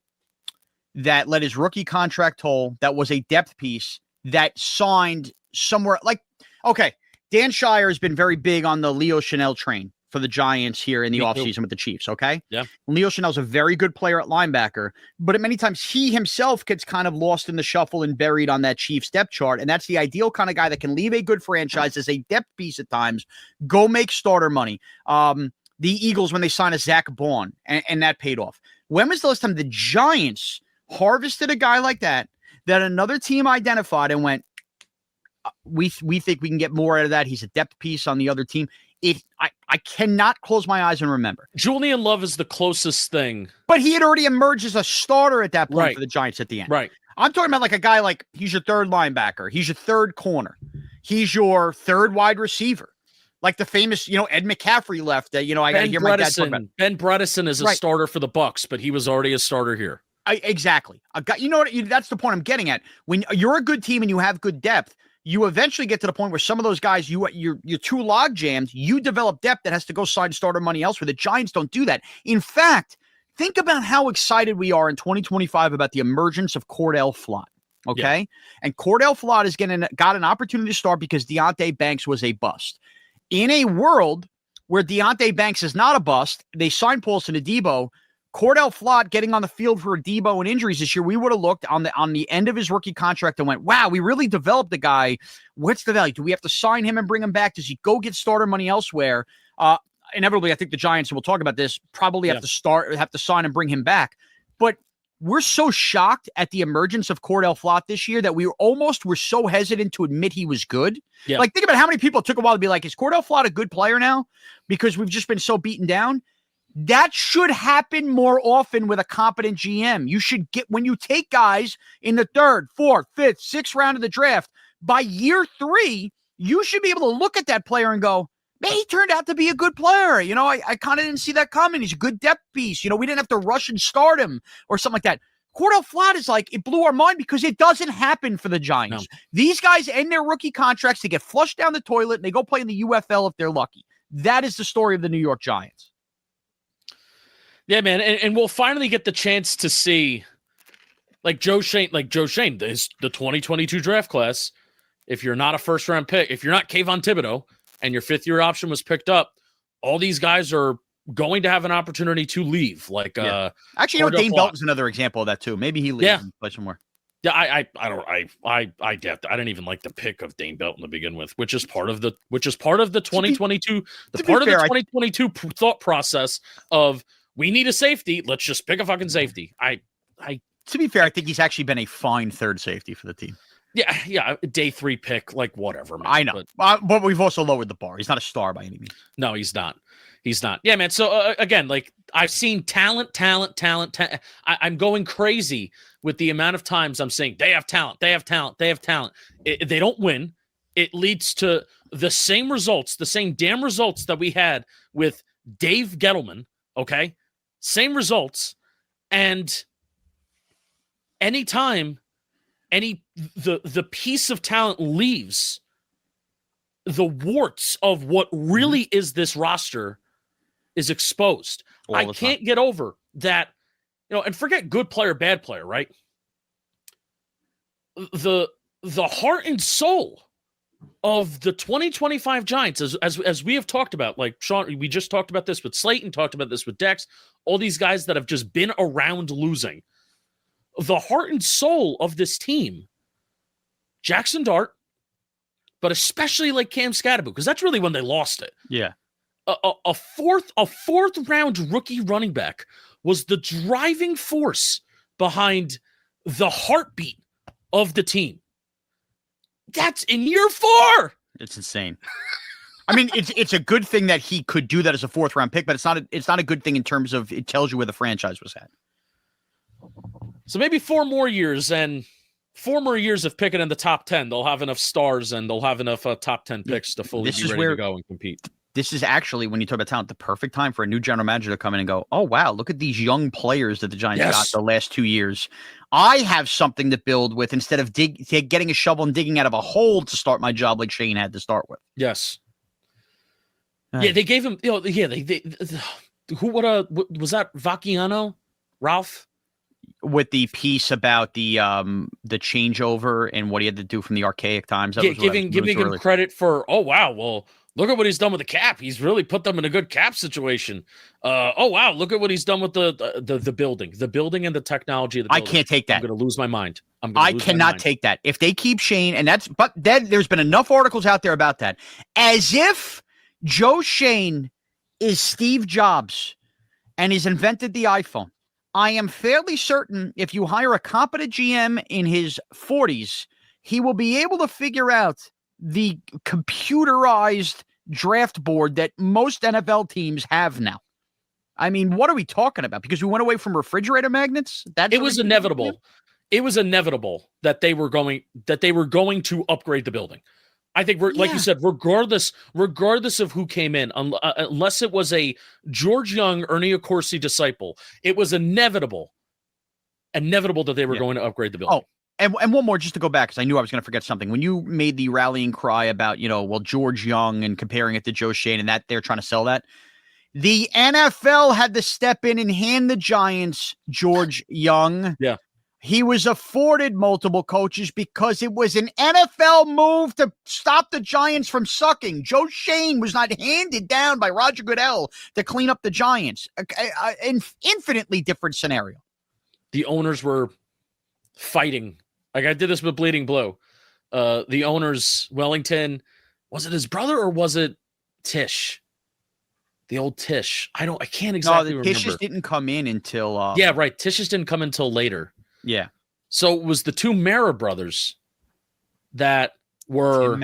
that let his rookie contract toll, that was a depth piece, that signed somewhere like, okay, Dan Shire has been very big on the Leo Chanel train for the Giants here in the offseason with the Chiefs, okay? Yeah. Leo Chanel's a very good player at linebacker, but at many times he himself gets kind of lost in the shuffle and buried on that Chiefs depth chart, and that's the ideal kind of guy that can leave a good franchise as a depth piece at times, go make starter money. The Eagles, when they signed a Zach Bond, and that paid off. When was the last time the Giants harvested a guy like that another team identified and went, we think we can get more out of that. He's a depth piece on the other team. I cannot close my eyes and remember. Julian Love is the closest thing. But he had already emerged as a starter at that point Right. for the Giants at the end. Right. I'm talking about like a guy like he's your third linebacker. He's your third corner. He's your third wide receiver. Like the famous, Ed McCaffrey left. I got to hear my dad talk about. Ben Bredesen is a starter for the Bucs, but he was already a starter here. Exactly. That's the point I'm getting at. When you're a good team and you have good depth, you eventually get to the point where some of those guys, you're too log jammed. You develop depth that has to go sign starter money elsewhere. The Giants don't do that. In fact, think about how excited we are in 2025 about the emergence of Cordell Flott. Okay, and Cordell Flott is got an opportunity to start because Deonte Banks was a bust. In a world where Deonte Banks is not a bust, they signed Paulson Adebo. Cordell Flott getting on the field for Adebo and injuries this year, we would have looked on the end of his rookie contract and went, wow, we really developed the guy. What's the value? Do we have to sign him and bring him back? Does he go get starter money elsewhere? Inevitably, I think the Giants, and we'll talk about this, probably have to sign and bring him back. But we're so shocked at the emergence of Cordell Flott this year that were so hesitant to admit he was good. Yeah. Like, think about how many people it took a while to be like, is Cordell Flott a good player now? Because we've just been so beaten down. That should happen more often with a competent GM. You should get, when you take guys in the third, fourth, fifth, sixth round of the draft, by year 3, you should be able to look at that player and go, man, he turned out to be a good player. I kind of didn't see that coming. He's a good depth piece. We didn't have to rush and start him or something like that. Cordell Flott is like, it blew our mind because it doesn't happen for the Giants. No. These guys end their rookie contracts, they get flushed down the toilet, and they go play in the UFL if they're lucky. That is the story of the New York Giants. Yeah, man, and we'll finally get the chance to see, like Joe Shane, the 2022 draft class. If you're not a first-round pick, if you're not Kayvon Thibodeau, and your fifth-year option was picked up, all these guys are going to have an opportunity to leave. Actually, Dane Belton's another example of that too. Maybe he leaves and play somewhere. Yeah, I didn't even like the pick of Dane Belton to begin with, which is part of the 2022, the 2022 thought process of, we need a safety. Let's just pick a fucking safety. To be fair, I think he's actually been a fine third safety for the team. Yeah, day 3 pick, like whatever, man. I know, but we've also lowered the bar. He's not a star by any means. No, he's not. Yeah, man. So again, like I've seen talent. I'm going crazy with the amount of times I'm saying they have talent. They don't win. It leads to the same results, the same damn results that we had with Dave Gettleman. Okay. Same results. And anytime the piece of talent leaves, the warts of what really is this roster is exposed. I can't get over that, and forget good player, bad player, right? The heart and soul of the 2025 Giants, as we have talked about, like Sean, we just talked about this with Slayton, talked about this with Dex, all these guys that have just been around losing. The heart and soul of this team, Jaxson Dart, but especially like Cam Scatterbo, because that's really when they lost it. Yeah. A fourth round rookie running back was the driving force behind the heartbeat of the team. That's in year 4. It's insane. I mean, it's a good thing that he could do that as a 4th round pick, but it's not a good thing in terms of it tells you where the franchise was at. So maybe 4 more years and 4 more years of picking in the top 10, they'll have enough stars and they'll have enough top 10 picks to fully be ready to go and compete. This is actually, when you talk about talent, the perfect time for a new general manager to come in and go, oh, wow, look at these young players that the Giants got the last 2 years. I have something to build with instead of getting a shovel and digging out of a hole to start my job like Shane had to start with. Yes. Yeah, they gave him, they who, what was that, Vacchiano? Ralph? with the piece about the changeover and what he had to do from the archaic times. That was giving him credit for, oh wow, well, look at what he's done with the cap. He's really put them in a good cap situation. Oh wow, look at what he's done with the building and the technology of the building. I can't take that. I'm going to lose my mind. I cannot take that. If they keep Shane, but then there's been enough articles out there about that, as if Joe Shane is Steve Jobs and he's invented the iPhone. I am fairly certain if you hire a competent GM in his 40s, he will be able to figure out the computerized draft board that most NFL teams have now. I mean, what are we talking about? Because we went away from refrigerator magnets? It was inevitable. It was inevitable that they were going to upgrade the building. I think like you said, regardless of who came in, unless it was a George Young, Ernie Accorsi disciple, it was inevitable that they were going to upgrade the building. Oh, and one more just to go back, because I knew I was going to forget something. When you made the rallying cry about, George Young and comparing it to Joe Shane and that they're trying to sell that, the NFL had to step in and hand the Giants George Young. Yeah. He was afforded multiple coaches because it was an NFL move to stop the Giants from sucking. Joe Shane was not handed down by Roger Goodell to clean up the Giants. An infinitely different scenario. The owners were fighting. Like I did this with Bleeding Blue. The owners, Wellington, was it his brother or was it Tish? The old Tish. I can't exactly remember. Tish didn't come in until... yeah, right. Tish didn't come until later. Yeah. So it was the two Mara brothers that were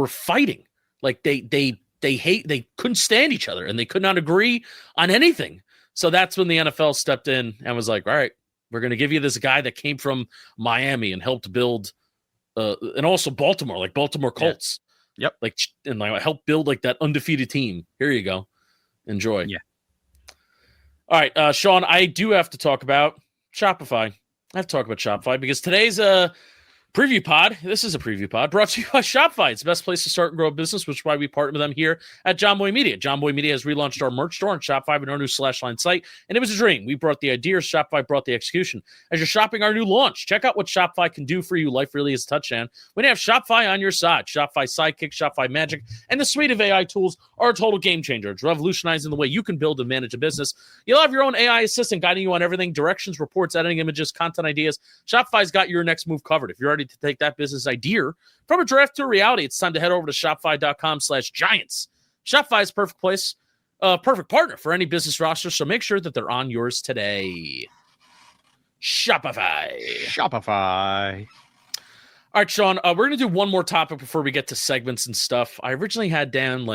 fighting. Like they couldn't stand each other and they could not agree on anything. So that's when the NFL stepped in and was like, all right, we're going to give you this guy that came from Miami and helped build and also Baltimore, like Baltimore Colts. Yeah. Yep. And help build like that undefeated team. Here you go. Enjoy. Yeah. All right, Sean, I do have to talk about Shopify. I have to talk about Shopify because today's a preview pod. This is a preview pod brought to you by Shopify. It's the best place to start and grow a business, which is why we partner with them here at John Boy Media. John Boy Media has relaunched our merch store on Shopify with our new /line site, and it was a dream. We brought the ideas, Shopify brought the execution. As you're shopping our new launch, check out what Shopify can do for you. Life really is a touchdown when you have Shopify on your side. Shopify Sidekick, Shopify Magic, and the suite of AI tools are a total game changer. It's revolutionizing the way you can build and manage a business. You'll have your own AI assistant guiding you on everything: directions, reports, editing images, content ideas. Shopify's got your next move covered. If you're ready to take that business idea from a draft to a reality, it's time to head over to shopify.com/giants. Shopify's perfect place, perfect partner for any business roster. So make sure that they're on yours today. Shopify. All right, Sean, we're going to do one more topic before we get to segments and stuff. I originally had down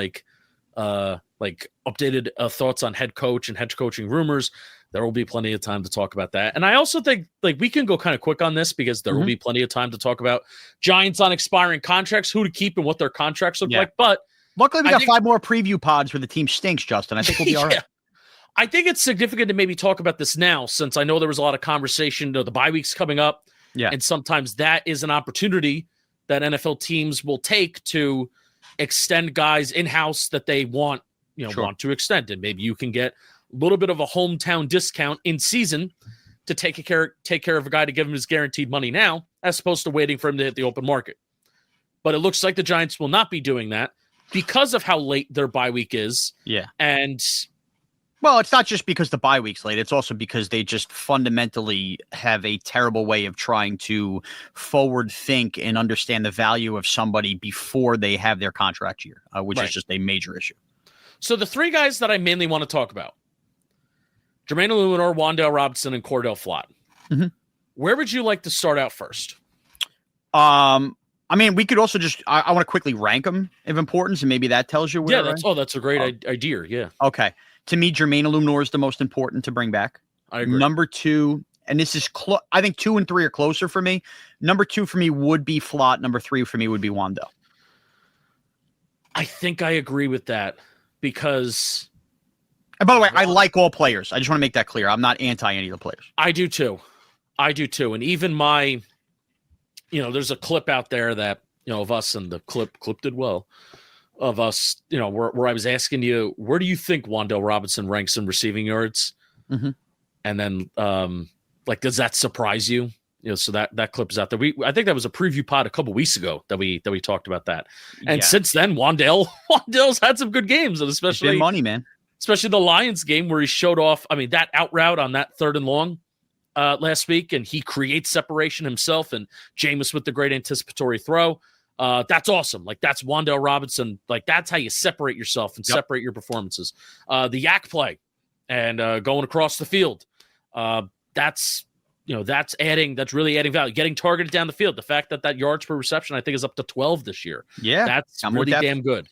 updated thoughts on head coach and head coaching rumors. There will be plenty of time to talk about that. And I also think we can go kind of quick on this because there will be plenty of time to talk about Giants on expiring contracts, who to keep and what their contracts look like. But luckily we got 5 more preview pods where the team stinks, Justin. I think we'll be all right. I think it's significant to maybe talk about this now, since I know there was a lot of conversation. The bye week's coming up. Yeah. And sometimes that is an opportunity that NFL teams will take to extend guys in-house that they want to extend. And maybe you can get a little bit of a hometown discount in season to take care of a guy to give him his guaranteed money now, as opposed to waiting for him to hit the open market. But it looks like the Giants will not be doing that because of how late their bye week is. Yeah. And well, it's not just because the bye week's late. It's also because they just fundamentally have a terrible way of trying to forward think and understand the value of somebody before they have their contract year, which is just a major issue. So the 3 guys that I mainly want to talk about: Jermaine Illuminor, Wan'Dale Robinson, and Cordell Flott. Mm-hmm. Where would you like to start out first? I mean, we could also just, I want to quickly rank them of importance, and maybe that tells you where. Yeah, that's a great idea. Yeah. Okay. To me, Jermaine Illuminor is the most important to bring back. I agree. Number 2, and this is, I think 2 and 3 are closer for me. Number 2 for me would be Flott. Number 3 for me would be Wan'Dale. I think I agree with that because... And by the way, I like all players. I just want to make that clear. I'm not anti any of the players. I do too. And even my, there's a clip out there that, of us, and the clip did well, of us, where I was asking you, where do you think Wan'Dale Robinson ranks in receiving yards? Mm-hmm. And then, like, does that surprise you? You know, so that clip is out there. I think that was a preview pod a couple weeks ago that we talked about that. And since then, Wan'Dale's had some good games, and especially money, man. Especially the Lions game where he showed off. I mean, that out route on that 3rd and long last week, and he creates separation himself, and Jameis with the great anticipatory throw. That's awesome. Like, that's Wan'Dale Robinson. Like, that's how you separate yourself and separate your performances. The yak play and going across the field. That's really adding value. Getting targeted down the field. The fact that yards per reception, I think, is up to 12 this year. Yeah. That's really damn good.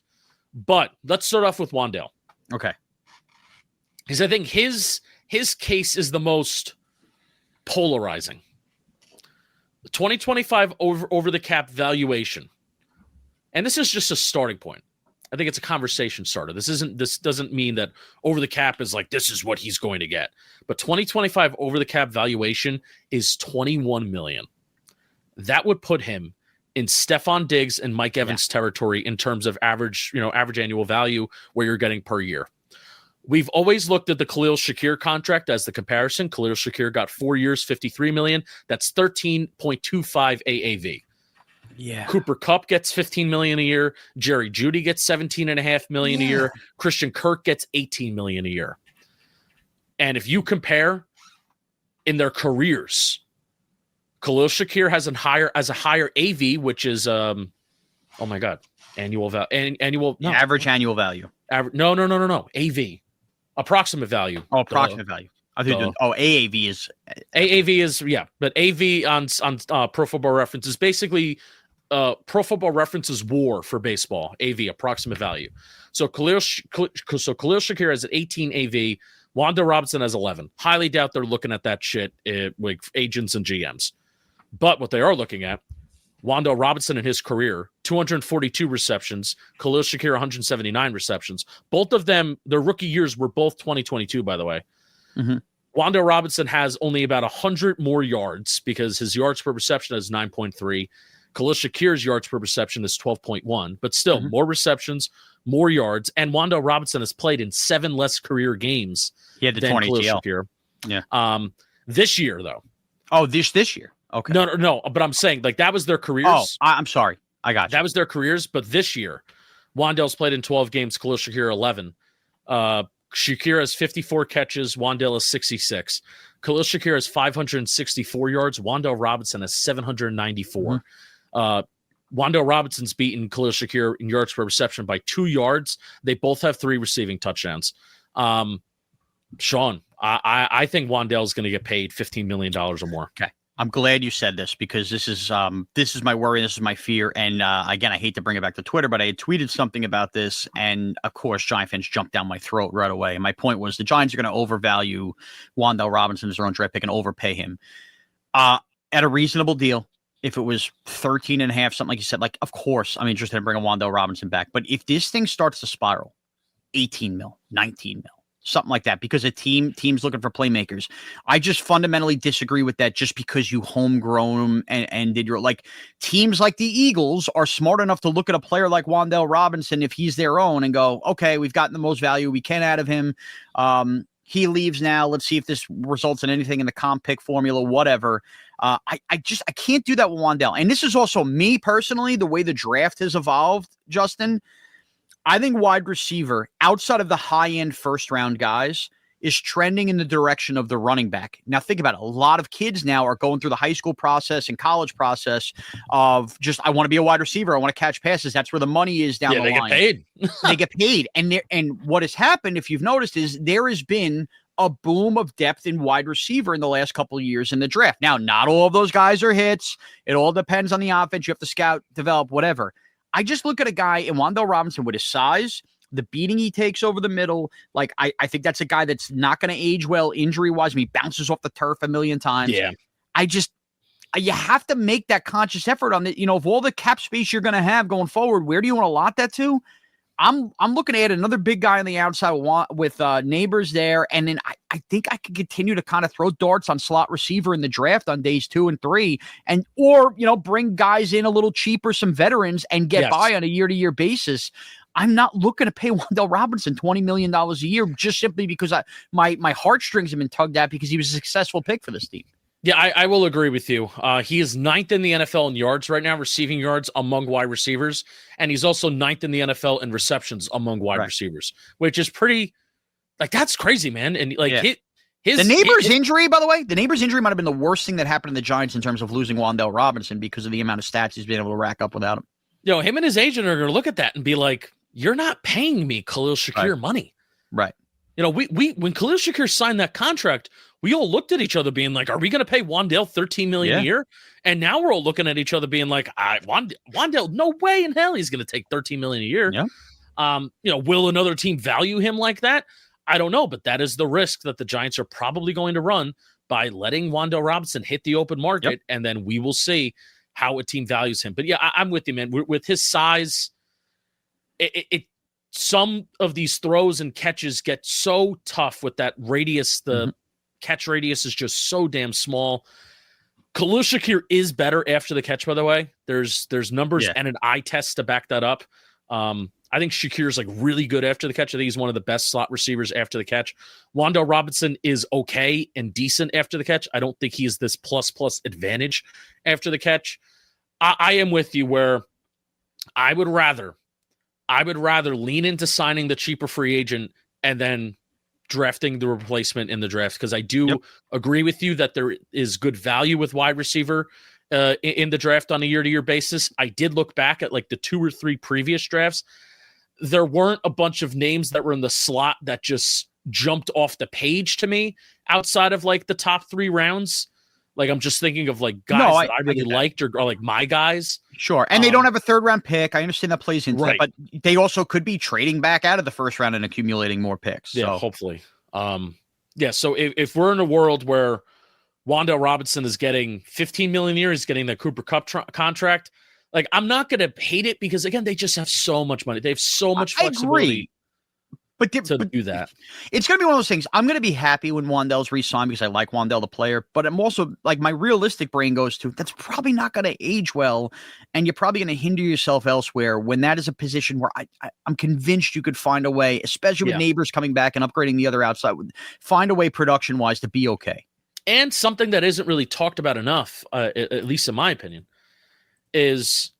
But let's start off with Wan'Dale. Okay. Because I think his case is the most polarizing. The 2025 over the cap valuation. And this is just a starting point. I think it's a conversation starter. This doesn't mean that over the cap is like, this is what he's going to get. But 2025 over the cap valuation is $21 million. That would put him in Stephon Diggs and Mike Evans territory in terms of average annual value where you're getting per year. We've always looked at the Khalil Shakir contract as the comparison. Khalil Shakir got 4 years, $53 million. That's 13.25 AAV. Yeah. Cooper Kupp gets $15 million a year. Jerry Jeudy gets $17.5 million a year. Christian Kirk gets $18 million a year. And if you compare in their careers, Khalil Shakir has a higher AV, which is average annual value. AV. Approximate value. Oh, approximate value. I think AAV is but AV on Pro Football Reference is basically Pro Football Reference's war for baseball. AV, approximate value. So Khalil Shakir has an 18 AV. Wan'Dale Robinson has 11. Highly doubt they're looking at that shit with agents and GMs. But what they are looking at, Wan'Dale Robinson in his career, 242 receptions. Khalil Shakir, 179 receptions. Both of them, their rookie years were both 2022, by the way. Mm-hmm. Wan'Dale Robinson has only about 100 more yards because his yards per reception is 9.3. Khalil Shakir's yards per reception is 12.1. But still, more receptions, more yards. And Wan'Dale Robinson has played in 7 less career games than Khalil Shakir. Yeah. This year, though. Oh, this year. Okay. No. But I'm saying, like, that was their careers. Oh, I'm sorry. I got you. That was their careers. But this year, Wan'Dale's played in 12 games. Khalil Shakir, 11. Shakir has 54 catches. Wan'Dale has 66. Khalil Shakir has 564 yards. Wan'Dale Robinson has 794. Wan'Dale Robinson's beaten Khalil Shakir in yards per reception by 2 yards. They both have 3 receiving touchdowns. Sean, I think Wan'Dale's going to get paid $15 million or more. Okay. I'm glad you said this because this is my worry. This is my fear. And again, I hate to bring it back to Twitter, but I had tweeted something about this. And of course, Giant fans jumped down my throat right away. And my point was the Giants are going to overvalue Wan'Dale Robinson as their own draft pick and overpay him at a reasonable deal. If it was 13 and a half, something like you said, like, of course, I'm interested in bringing Wan'Dale Robinson back. But if this thing starts to spiral, 18 mil, 19 mil, something like that, because team's looking for playmakers. I just fundamentally disagree with that just because you homegrown and did your, like, teams like the Eagles are smart enough to look at a player like Wan'Dale Robinson if he's their own and go, okay, we've gotten the most value we can out of him. He leaves now. Let's see if this results in anything in the comp pick formula, whatever. I can't do that with Wan'Dale. And this is also me personally, the way the draft has evolved, Justin. I think wide receiver, outside of the high-end first-round guys, is trending in the direction of the running back. Now, think about it. A lot of kids now are going through the high school process and college process of just, I want to be a wide receiver. I want to catch passes. That's where the money is down the line. Get paid. They get paid. And what has happened, if you've noticed, is there has been a boom of depth in wide receiver in the last couple of years in the draft. Now, not all of those guys are hits. It all depends on the offense. You have to scout, develop, whatever. I just look at a guy in Wan'Dale Robinson with his size, the beating he takes over the middle. Like, I think that's a guy that's not going to age well injury-wise. I mean, he bounces off the turf a million times. Yeah. You have to make that conscious effort on it. You know, of all the cap space you're going to have going forward, where do you want to allot that to? I'm looking to add another big guy on the outside with Neighbors there. And then I think I could continue to kind of throw darts on slot receiver in the draft on days 2 and 3 or bring guys in a little cheaper, some veterans and get by on a year-to-year basis. I'm not looking to pay Wan'Dale Robinson $20 million a year just simply because my heartstrings have been tugged at because he was a successful pick for this team. Yeah, I will agree with you. He is 9th in the NFL in yards right now, receiving yards among wide receivers, and he's also 9th in the NFL in receptions among wide receivers, which is pretty, like, that's crazy, man. And like the Neighbors injury, by the way, the Neighbors injury might have been the worst thing that happened to the Giants in terms of losing Wan'Dale Robinson because of the amount of stats he's been able to rack up without him. Him and his agent are going to look at that and be like, "You're not paying me Khalil Shakir money." Right. We when Khalil Shakir signed that contract, we all looked at each other being like, are we going to pay Wan'Dale $13 million a year? And now we're all looking at each other being like, Wan'Dale, no way in hell he's going to take $13 million a year. Yeah. Will another team value him like that? I don't know, but that is the risk that the Giants are probably going to run by letting Wan'Dale Robinson hit the open market, and then we will see how a team values him. But yeah, I'm with you, man. With his size, some of these throws and catches get so tough with that radius. The catch radius is just so damn small. Khalil Shakir is better after the catch, by the way. There's numbers and an eye test to back that up. I think Shakir's like really good after the catch. I think he's one of the best slot receivers after the catch. Wan'Dale Robinson is okay and decent after the catch. I don't think he is this plus advantage after the catch. I am with you where I would rather lean into signing the cheaper free agent and then drafting the replacement in the draft, because I do agree with you that there is good value with wide receiver in the draft on a year-to-year basis. I did look back at like the 2 or 3 previous drafts. There weren't a bunch of names that were in the slot that just jumped off the page to me outside of like the top 3 rounds. Like, I'm just thinking of like guys that I really liked or like my guys. Sure. And they don't have a 3rd-round pick. I understand that plays into it, but they also could be trading back out of the 1st round and accumulating more picks. Yeah, hopefully. So if we're in a world where Wan'Dale Robinson is getting $15 million a year, he's getting the Cooper Kupp contract, like, I'm not going to hate it because, again, they just have so much money. They have so much flexibility. But do that. It's going to be one of those things. I'm going to be happy when Wan'Dale's re-signed because I like Wan'Dale, the player. But I'm also, like, my realistic brain goes to, that's probably not going to age well. And you're probably going to hinder yourself elsewhere when that is a position where I'm convinced you could find a way, especially with Neighbors coming back and upgrading the other outside, find a way production-wise to be okay. And something that isn't really talked about enough, at least in my opinion, is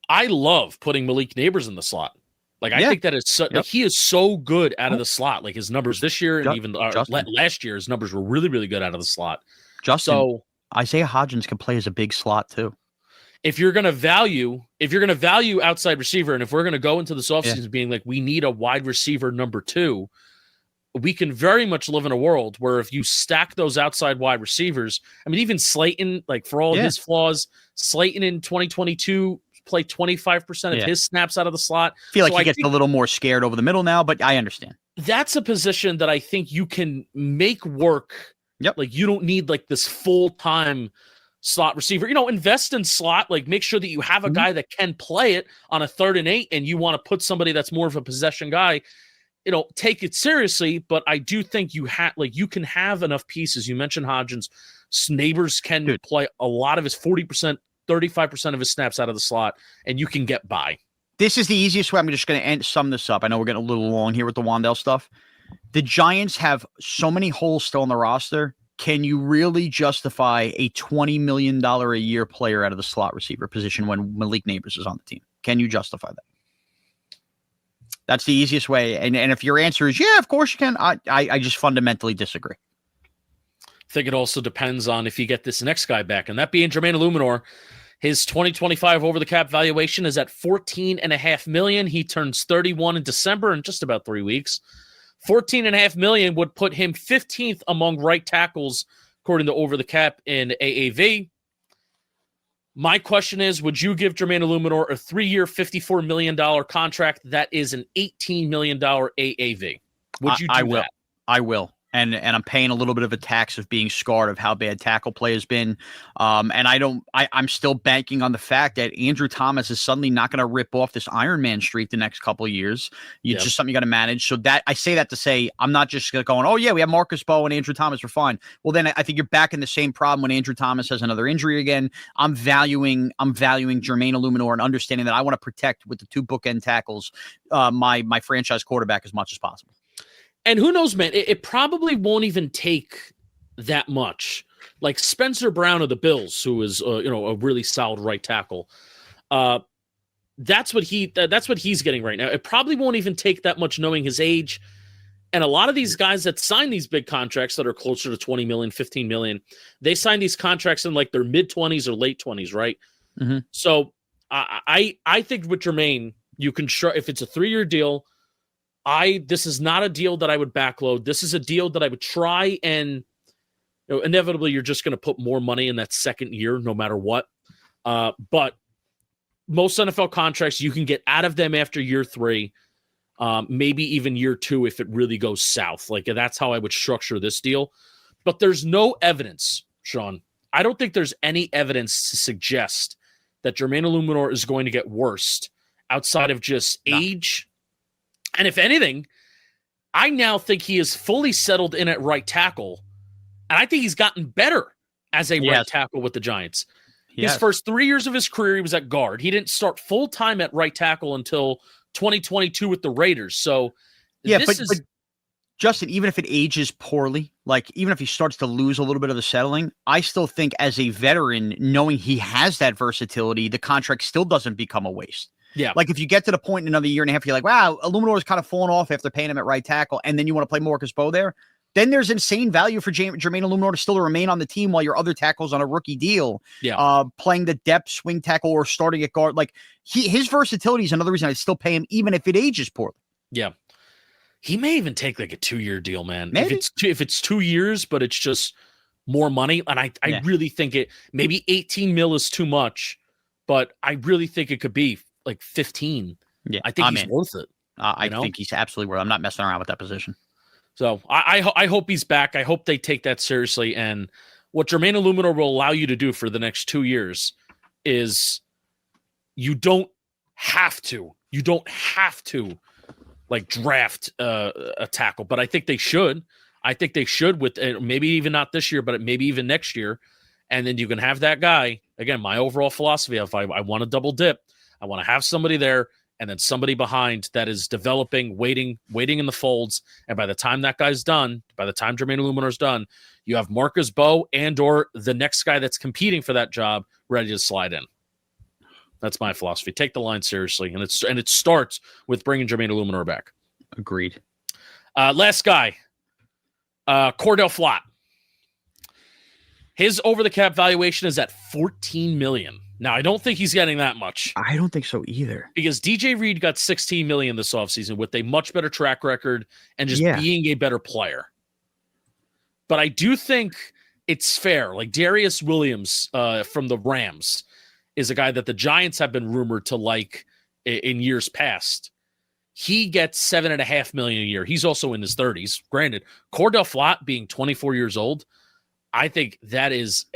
I love putting Malik Neighbors in the slot. Like, I think that is like, he is so good out of the slot. Like, his numbers this year and even last year, his numbers were really, really good out of the slot. Isaiah Hodgins can play as a big slot too. If you're going to value outside receiver, and if we're going to go into this offseason being like, we need a wide receiver number 2, we can very much live in a world where if you stack those outside wide receivers, I mean, even Slayton, like, for all of his flaws, Slayton in 2022 play 25% of his snaps out of the slot. I feel like he gets a little more scared over the middle now, but I understand. That's a position that I think you can make work. Like, you don't need like this full-time slot receiver. Invest in slot, like, make sure that you have a guy that can play it on a 3rd and 8, and you want to put somebody that's more of a possession guy. Take it seriously, but I do think you can have enough pieces. You mentioned Hodgins. Neighbors can play a lot of his 40%, 35% of his snaps out of the slot, and you can get by. This is the easiest way. I'm just going to sum this up. I know we're getting a little long here with the Wan'Dale stuff. The Giants have so many holes still on the roster. Can you really justify a $20 million a year player out of the slot receiver position when Malik Neighbors is on the team? Can you justify that? That's the easiest way. And if your answer is, yeah, of course you can, I just fundamentally disagree. I think it also depends on if you get this next guy back, and that being Jermaine Illuminor. His 2025 over-the-cap valuation is at $14.5 million. He turns 31 in December in just about 3 weeks. $14.5 million would put him 15th among right tackles, according to over-the-cap in AAV. My question is, would you give Jermaine Illuminor a 3-year, $54 million contract that is an $18 million AAV? Would you do that? I will. And I'm paying a little bit of a tax of being scarred of how bad tackle play has been. And I'm still banking on the fact that Andrew Thomas is suddenly not going to rip off this Iron Man streak the next couple of years. It's just something you got to manage. So that I say that to say, I'm not just going, oh yeah, we have Marcus Bowe and Andrew Thomas, we're fine. Well, then I think you're back in the same problem when Andrew Thomas has another injury again. I'm valuing Jermaine Illuminor and understanding that I want to protect with the two bookend tackles, my franchise quarterback as much as possible. And who knows, man, it probably won't even take that much. Like Spencer Brown of the Bills, who is a really solid right tackle. That's what he's getting right now. It probably won't even take that much knowing his age. And a lot of these guys that sign these big contracts that are closer to 20 million, 15 million, they sign these contracts in like their mid-20s or late 20s, right? Mm-hmm. So I think with Jermaine, you can if it's a 3-year deal, this is not a deal that I would backload. This is a deal that I would try and inevitably you're just going to put more money in that second year no matter what. But most NFL contracts, you can get out of them after year 3, maybe even year 2 if it really goes south. Like that's how I would structure this deal. But there's no evidence, Sean. I don't think there's any evidence to suggest that Jermaine Illuminor is going to get worse outside of just age. And if anything, I now think he is fully settled in at right tackle. And I think he's gotten better as a right tackle with the Giants. His first 3 years of his career, he was at guard. He didn't start full-time at right tackle until 2022 with the Raiders. So, but Justin, even if it ages poorly, like even if he starts to lose a little bit of the settling, I still think as a veteran, knowing he has that versatility, the contract still doesn't become a waste. Yeah. Like if you get to the point in another year and a half, you're like, wow, Illuminor is kind of falling off after paying him at right tackle, and then you want to play Marcus Bowe there, then there's insane value for Jermaine Illuminor to still remain on the team while your other tackle's on a rookie deal. Yeah. Playing the depth swing tackle or starting at guard. Like his versatility is another reason I'd still pay him even if it ages poorly. Yeah. He may even take like a 2-year deal, man. Maybe. If it's 2 years, but it's just more money. And I really think maybe 18 mil is too much, but I really think it could be like 15. Yeah. I think he's worth it. I think he's absolutely worth it. I'm not messing around with that position. So I hope he's back. I hope they take that seriously. And what Jermaine Illuminor will allow you to do for the next 2 years is you don't have to like draft a tackle, but I think they should. I think they should with maybe even not this year, but maybe even next year. And then you can have that guy. Again, my overall philosophy, if I want to double dip, I want to have somebody there and then somebody behind that is developing, waiting in the folds. And by the time that guy's done, by the time Jermaine Illuminor's done, you have Marcus Bowe and or the next guy that's competing for that job ready to slide in. That's my philosophy. Take the line seriously, and it starts with bringing Jermaine Illuminor back. Agreed. Last guy, Cordell Flott. His over-the-cap valuation is at $14 million. Now, I don't think he's getting that much. I don't think so either. Because DJ Reed got $16 million this offseason with a much better track record and just being a better player. But I do think it's fair. Like Darius Williams from the Rams is a guy that the Giants have been rumored to like in years past. He gets $7.5 million a year. He's also in his 30s. Granted, Cordell Flott being 24 years old, I think that's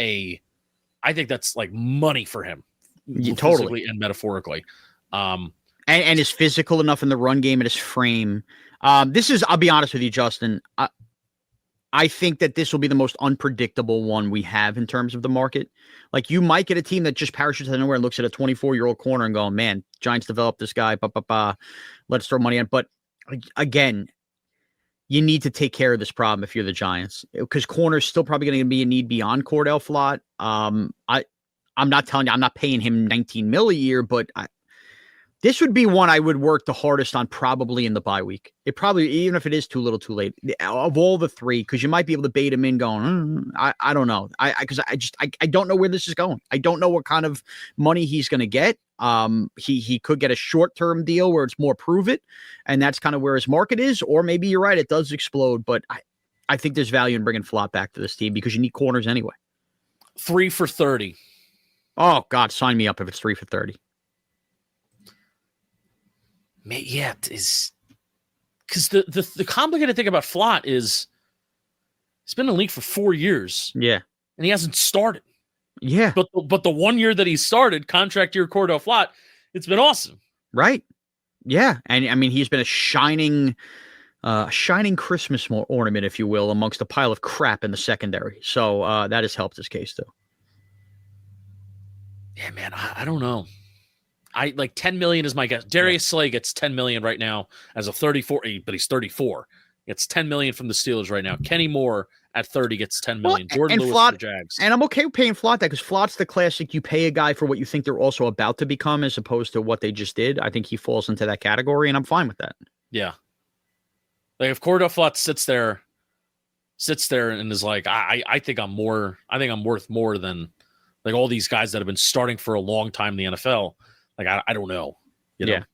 like money for him. Totally. And metaphorically. And is physical enough in the run game and his frame. I'll be honest with you, Justin. I think that this will be the most unpredictable one we have in terms of the market. Like you might get a team that just parachutes out of nowhere and looks at a 24-year-old corner and go, man, Giants developed this guy. Let's throw money in. But again, you need to take care of this problem if you're the Giants, because corner's still probably going to be a need beyond Cordell Flott. I'm not telling you, I'm not paying him $19 million a year, but this would be one I would work the hardest on probably in the bye week. It probably, even if it is too little too late, of all the three, because you might be able to bait him in going, I don't know. Because I don't know where this is going. I don't know what kind of money he's going to get. He could get a short-term deal where it's more prove it, and that's kind of where his market is. Or maybe you're right, it does explode. But I think there's value in bringing Flott back to this team because you need corners anyway. 3 for $30. Oh, God, sign me up if it's 3 for $30. Yeah, it is because the complicated thing about Flott is He's been in the league for 4 years. Yeah. And he hasn't started. Yeah. But the 1 year that he started, contract year Cordell Flott, it's been awesome. Right. Yeah. And I mean, he's been a shining Christmas ornament, if you will, amongst a pile of crap in the secondary. So that has helped his case too. Yeah, man, I don't know. I like 10 million is my guess. Darius Slay gets 10 million right now as a 34, but he's 34. Gets 10 million from the Steelers right now. Kenny Moore at 30 gets 10 million. Jordan Lewis for the Jags. And I'm okay with paying Flott that, because Flott's the classic. You pay a guy for what you think they're also about to become, as opposed to what they just did. I think he falls into that category, and I'm fine with that. Yeah. Like if Cordell Flott sits there and is like, I think I'm worth more than like all these guys that have been starting for a long time in the NFL. Like, I don't know. You know? Yeah.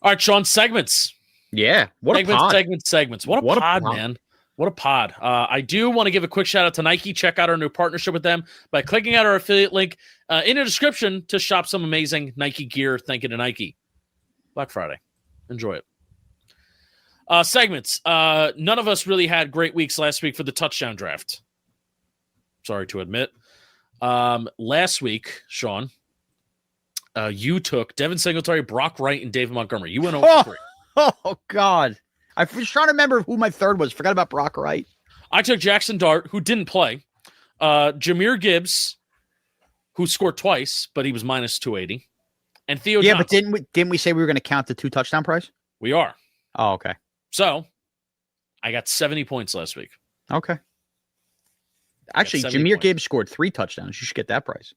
All right, Sean, segments. Yeah. What a pod. Segments. What a pod, man. What a pod. I do want to give a quick shout out to Nike. Check out our new partnership with them by clicking out our affiliate link in the description to shop some amazing Nike gear. Thank you to Nike. Black Friday. Enjoy it. Segments. None of us really had great weeks last week for the touchdown draft. Sorry to admit. Last week, Sean, you took Devin Singletary, Brock Wright, and David Montgomery. You went over 3. Oh, God. I was trying to remember who my third was. Forgot about Brock Wright. I took Jaxson Dart, who didn't play. Jahmyr Gibbs, who scored twice, but he was minus 280. And Theo Johnson. But didn't we say we were going to count the 2 touchdown price? We are. Oh, okay. So, I got 70 points last week. Okay. Actually, Jahmyr Gibbs scored 3 touchdowns. You should get that price.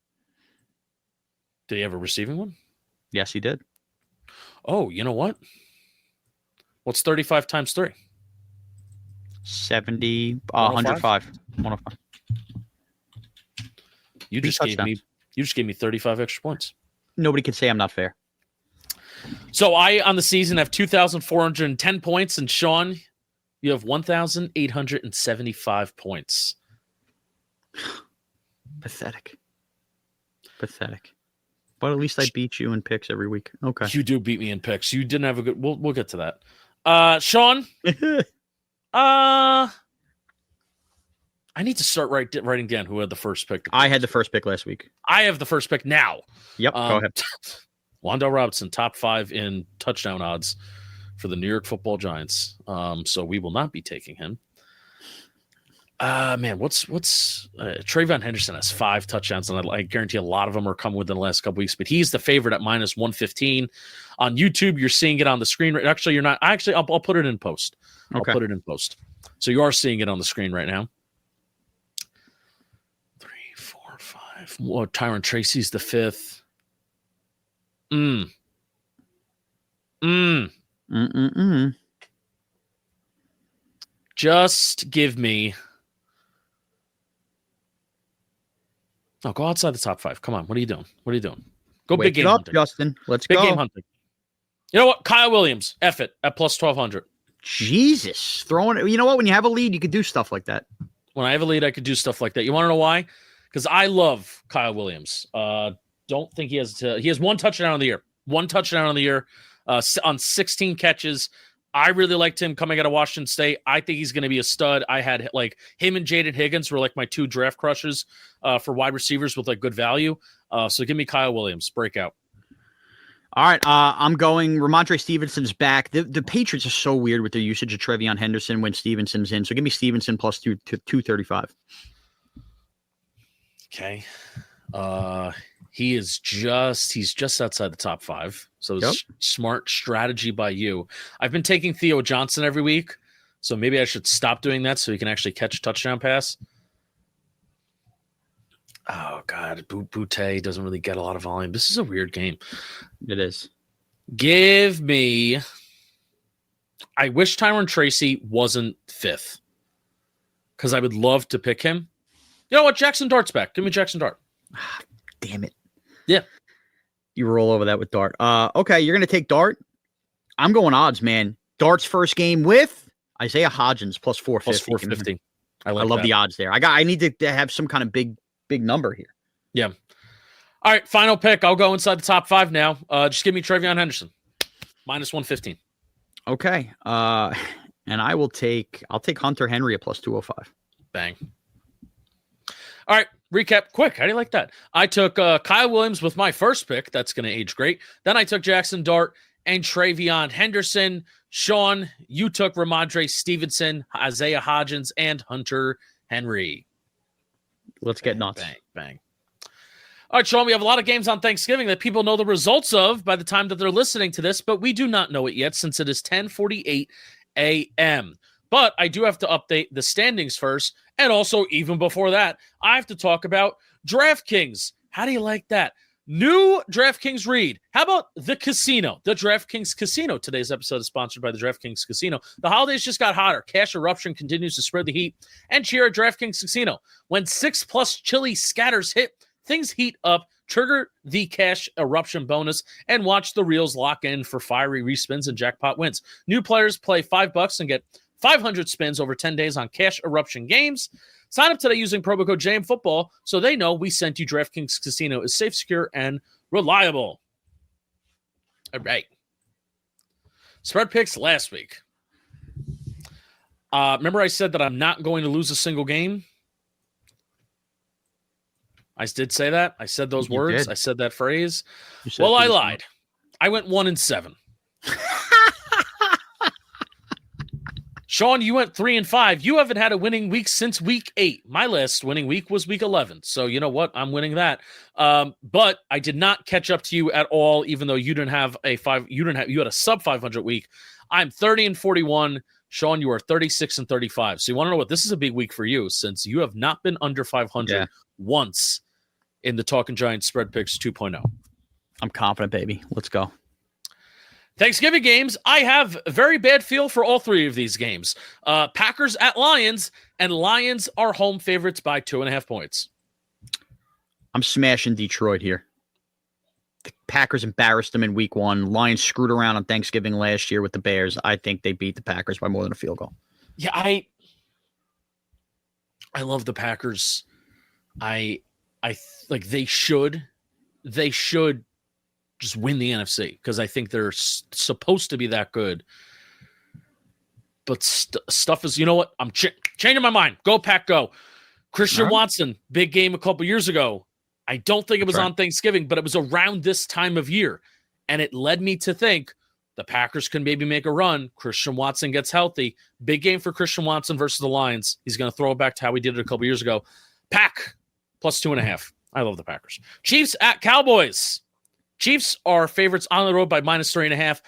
Did he have a receiving one? Yes, he did. Oh, you know what? What's 35 times 3? 70, 105. 105. You just gave me 35 extra points. Nobody could say I'm not fair. So I, on the season, have 2,410 points, and Sean, you have 1,875 points. Pathetic. But at least I beat you in picks every week. Okay. You do beat me in picks. You didn't have a good... We'll get to that. Sean? I need to start writing down who had the first pick. I had the first pick last week. I have the first pick now. Yep, go ahead. Wandale Robinson, top 5 in touchdown odds for the New York Football Giants. So we will not be taking him. Man, what's Trayvon Henderson has 5 touchdowns, and I guarantee a lot of them are coming within the last couple weeks, but he's the favorite at minus 115. On YouTube, you're seeing it on the screen. Actually, you're not. Actually, I'll put it in post. Okay. I'll put it in post. So you are seeing it on the screen right now. 3, 4, 5. Well, Tyron Tracy's the 5th. Just give me... No, go outside the top 5. Come on. What are you doing? Go Wake big game up, hunting. Justin. Let's big go. Big game hunting. You know what? Kyle Williams. F it. At plus 1,200. Jesus. You know what? When you have a lead, you can do stuff like that. When I have a lead, I could do stuff like that. You want to know why? Because I love Kyle Williams. Don't think he has 1 touchdown on the year. 1 touchdown on the year on 16 catches. I really liked him coming out of Washington State. I think he's going to be a stud. I had like him and Jaden Higgins were like my 2 draft crushes for wide receivers with like good value. So give me Kyle Williams, breakout. All right, I'm going. Ramondre Stevenson's back. The Patriots are so weird with their usage of Trevion Henderson when Stevenson's in. So give me Stevenson plus 235. Okay. He's just outside the top 5. So smart strategy by you. I've been taking Theo Johnson every week, so maybe I should stop doing that so he can actually catch a touchdown pass. Oh, God. Boutte doesn't really get a lot of volume. This is a weird game. It is. Give me... I wish Tyron Tracy wasn't 5th because I would love to pick him. You know what? Jaxson Dart's back. Give me Jaxson Dart. Damn it. Yeah. You roll over that with Dart. Okay, you're going to take Dart. I'm going odds, man. Dart's first game with Isaiah Hodgins plus 450. Plus 450. I love the odds there. I need to have some kind of big number here. Yeah. All right, final pick. I'll go inside the top 5 now. Just give me Trevion Henderson. Minus 115. Okay. And I'll take Hunter Henry at plus 205. Bang. All right, recap quick. How do you like that? I took Kyle Williams with my first pick. That's going to age great. Then I took Jaxson Dart and Travion Henderson. Sean, you took Ramondre Stevenson, Isaiah Hodgins, and Hunter Henry. Let's get nuts. Bang, bang. All right, Sean, we have a lot of games on Thanksgiving that people know the results of by the time that they're listening to this, but we do not know it yet since it is 10:48 a.m. But I do have to update the standings first. And also, even before that, I have to talk about DraftKings. How do you like that? New DraftKings read. How about the casino? The DraftKings Casino. Today's episode is sponsored by the DraftKings Casino. The holidays just got hotter. Cash eruption continues to spread the heat. And cheer at DraftKings Casino. When 6+ chili scatters hit, things heat up. Trigger the cash eruption bonus and watch the reels lock in for fiery respins and jackpot wins. New players play $5 and get 500 spins over 10 days on cash eruption games. Sign up today using promo code JMFootball so they know we sent you. DraftKings Casino is safe, secure, and reliable. All right. Spread picks last week. Remember I said that I'm not going to lose a single game? I did say that. I said those words. I said that phrase. Well, I lied. I went 1-7. Sean, you went 3-5. You haven't had a winning week since week 8. My last winning week was week 11. So you know what? I'm winning that. But I did not catch up to you at all, even though you didn't have you had a sub 500 week. I'm 30-41. Sean, you are 36-35. So you want to know what? This is a big week for you since you have not been under 500 once in the Talking Giants Spread Picks 2.0. I'm confident, baby. Let's go. Thanksgiving games, I have a very bad feel for all three of these games. Packers at Lions, and Lions are home favorites by 2.5 points. I'm smashing Detroit here. The Packers embarrassed them in week 1. Lions screwed around on Thanksgiving last year with the Bears. I think they beat the Packers by more than a field goal. Yeah, I love the Packers. I like they should just win the NFC because I think they're supposed to be that good. But stuff is, you know what? I'm changing my mind. Go Pack, go. Christian Watson, big game a couple years ago. I don't think it was on Thanksgiving, but it was around this time of year. And it led me to think the Packers can maybe make a run. Christian Watson gets healthy. Big game for Christian Watson versus the Lions. He's going to throw it back to how he did it a couple years ago. Pack, plus 2.5. I love the Packers. Chiefs at Cowboys. Chiefs are favorites on the road by minus 3.5.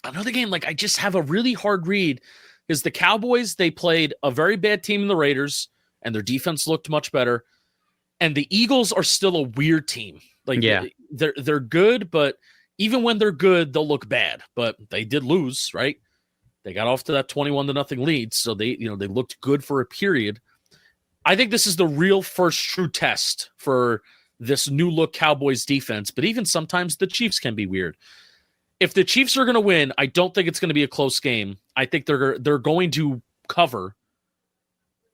Another game, like I just have a really hard read because the Cowboys, they played a very bad team in the Raiders and their defense looked much better. And the Eagles are still a weird team. Like they're good, but even when they're good, they'll look bad. But they did lose, right? They got off to that 21-0 lead, so they looked good for a period. I think this is the real first true test for this new look Cowboys defense, but even sometimes the Chiefs can be weird. If the Chiefs are going to win, I don't think it's going to be a close game. I think they're going to cover.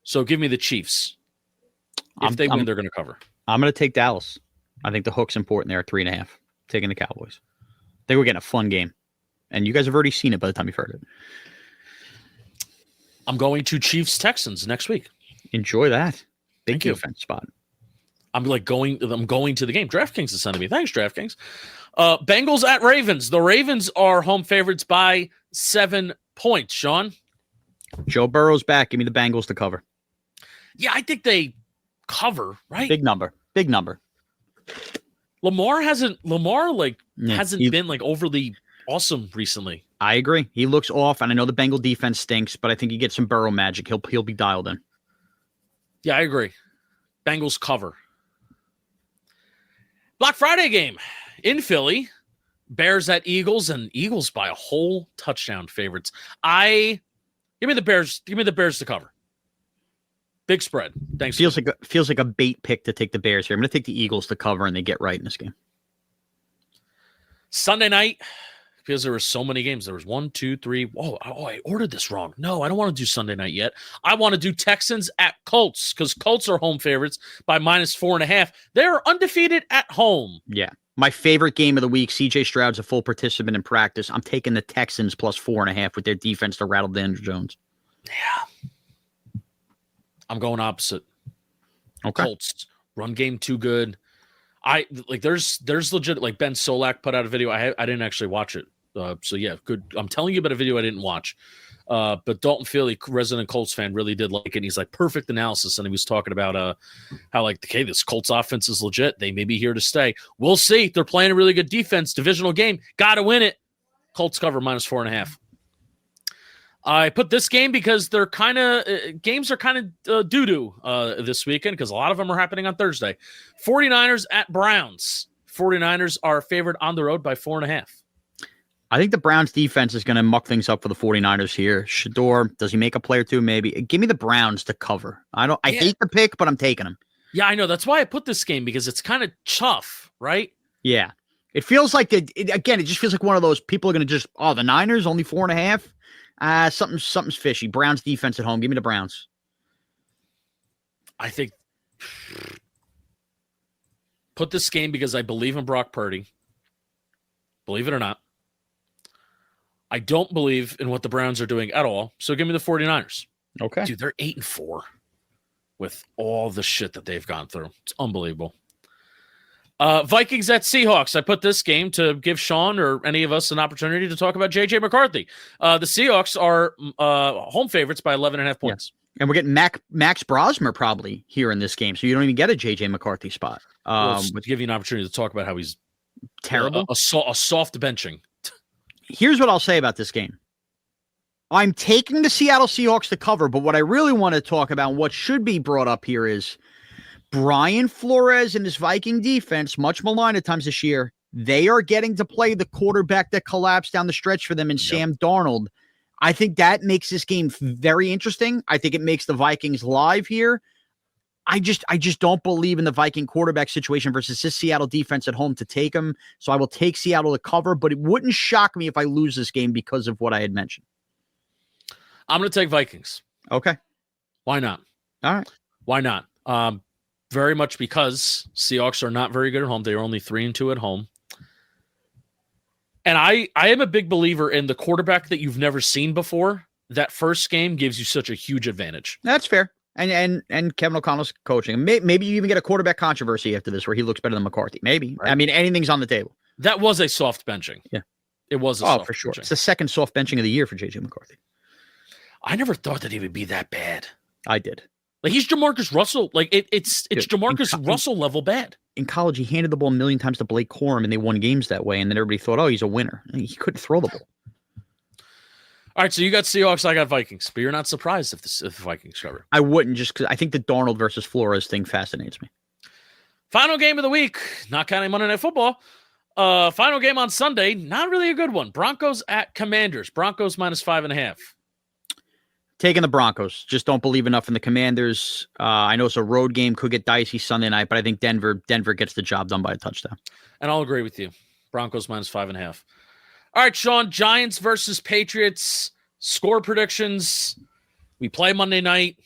So give me the Chiefs. If they win, they're going to cover. I'm going to take Dallas. I think the hook's important there at 3.5. Taking the Cowboys. I think we're getting a fun game. And you guys have already seen it by the time you've heard it. I'm going to Chiefs-Texans next week. Enjoy that. Big defense spot. I'm going to the game. DraftKings is sending me. Thanks, DraftKings. Bengals at Ravens. The Ravens are home favorites by 7 points. Sean? Joe Burrow's back. Give me the Bengals to cover. Yeah, I think they cover, right? Big number. Lamar hasn't been like overly awesome recently. I agree. He looks off, and I know the Bengal defense stinks, but I think he gets some Burrow magic. He'll be dialed in. Yeah, I agree. Bengals cover. Black Friday game in Philly. Bears at Eagles, and Eagles by a whole touchdown favorites. Give me the Bears. Give me the Bears to cover. Big spread. Thanks. Feels like a bait pick to take the Bears here. I'm going to take the Eagles to cover, and they get right in this game. Sunday night, because there were so many games. There was 1, 2, 3. I ordered this wrong. No, I don't want to do Sunday night yet. I want to do Texans at Colts because Colts are home favorites by -4.5. They're undefeated at home. Yeah. My favorite game of the week, CJ Stroud's a full participant in practice. I'm taking the Texans +4.5 with their defense to rattle Daniel Jones. Yeah. I'm going opposite. Okay. Colts. Run game too good. There's legit, like Ben Solak put out a video. I didn't actually watch it. So yeah, good. I'm telling you about a video I didn't watch. But Dalton Philly, resident Colts fan, really did like it. And he's like, perfect analysis. And he was talking about how like, okay, this Colts offense is legit. They may be here to stay. We'll see. They're playing a really good defense, divisional game. Got to win it. Colts cover -4.5. I put this game because they're games are kind of doo-doo this weekend because a lot of them are happening on Thursday. 49ers at Browns. 49ers are favored on the road by 4.5. I think the Browns defense is going to muck things up for the 49ers here. Shador, does he make a play or two? Maybe. Give me the Browns to cover. I hate the pick, but I'm taking them. Yeah, I know. That's why I put this game because it's kind of tough, right? Yeah. It feels like, it just feels like one of those people are going to just, the Niners, only 4.5. Something's fishy. Browns defense at home. Give me the Browns. I think put this game because I believe in Brock Purdy. Believe it or not. I don't believe in what the Browns are doing at all. So give me the 49ers. Okay. Dude, they're 8-4 with all the shit that they've gone through. It's unbelievable. Vikings at Seahawks. I put this game to give Sean or any of us an opportunity to talk about J.J. McCarthy. The Seahawks are home favorites by 11.5 points. Yeah. And we're getting Max Brosmer probably here in this game, so you don't even get a J.J. McCarthy spot. To give you an opportunity to talk about how he's terrible. A soft benching. Here's what I'll say about this game. I'm taking the Seattle Seahawks to cover, but what I really want to talk about, what should be brought up here is Brian Flores and his Viking defense, much maligned at times this year, they are getting to play the quarterback that collapsed down the stretch for them in Sam Darnold. I think that makes this game very interesting. I think it makes the Vikings live here. I just don't believe in the Viking quarterback situation versus this Seattle defense at home to take them. So I will take Seattle to cover, but it wouldn't shock me if I lose this game because of what I had mentioned. I'm going to take Vikings. Okay. Why not? All right. Why not? Very much because Seahawks are not very good at home. They are only 3-2 at home. And I am a big believer in the quarterback that you've never seen before. That first game gives you such a huge advantage. That's fair. And Kevin O'Connell's coaching. Maybe you even get a quarterback controversy after this where he looks better than McCarthy. Maybe. Right. I mean, anything's on the table. That was a soft benching. Yeah. It was a soft for sure. benching. It's the second soft benching of the year for J.J. McCarthy. I never thought that he would be that bad. I did. Like, he's Jamarcus Russell. Like, it's Jamarcus Russell level bad. In college, he handed the ball a million times to Blake Corum, and they won games that way. And then everybody thought, he's a winner. And he couldn't throw the ball. All right, so you got Seahawks, I got Vikings. But you're not surprised if the Vikings cover. I wouldn't, just because I think the Darnold versus Flores thing fascinates me. Final game of the week, not counting Monday Night Football. Final game on Sunday, not really a good one. Broncos at Commanders. Broncos -5.5. Taking the Broncos. Just don't believe enough in the Commanders. I know it's a road game, could get dicey Sunday night, but I think Denver gets the job done by a touchdown. And I'll agree with you. Broncos -5.5. All right, Sean, Giants versus Patriots. Score predictions. We play Monday night.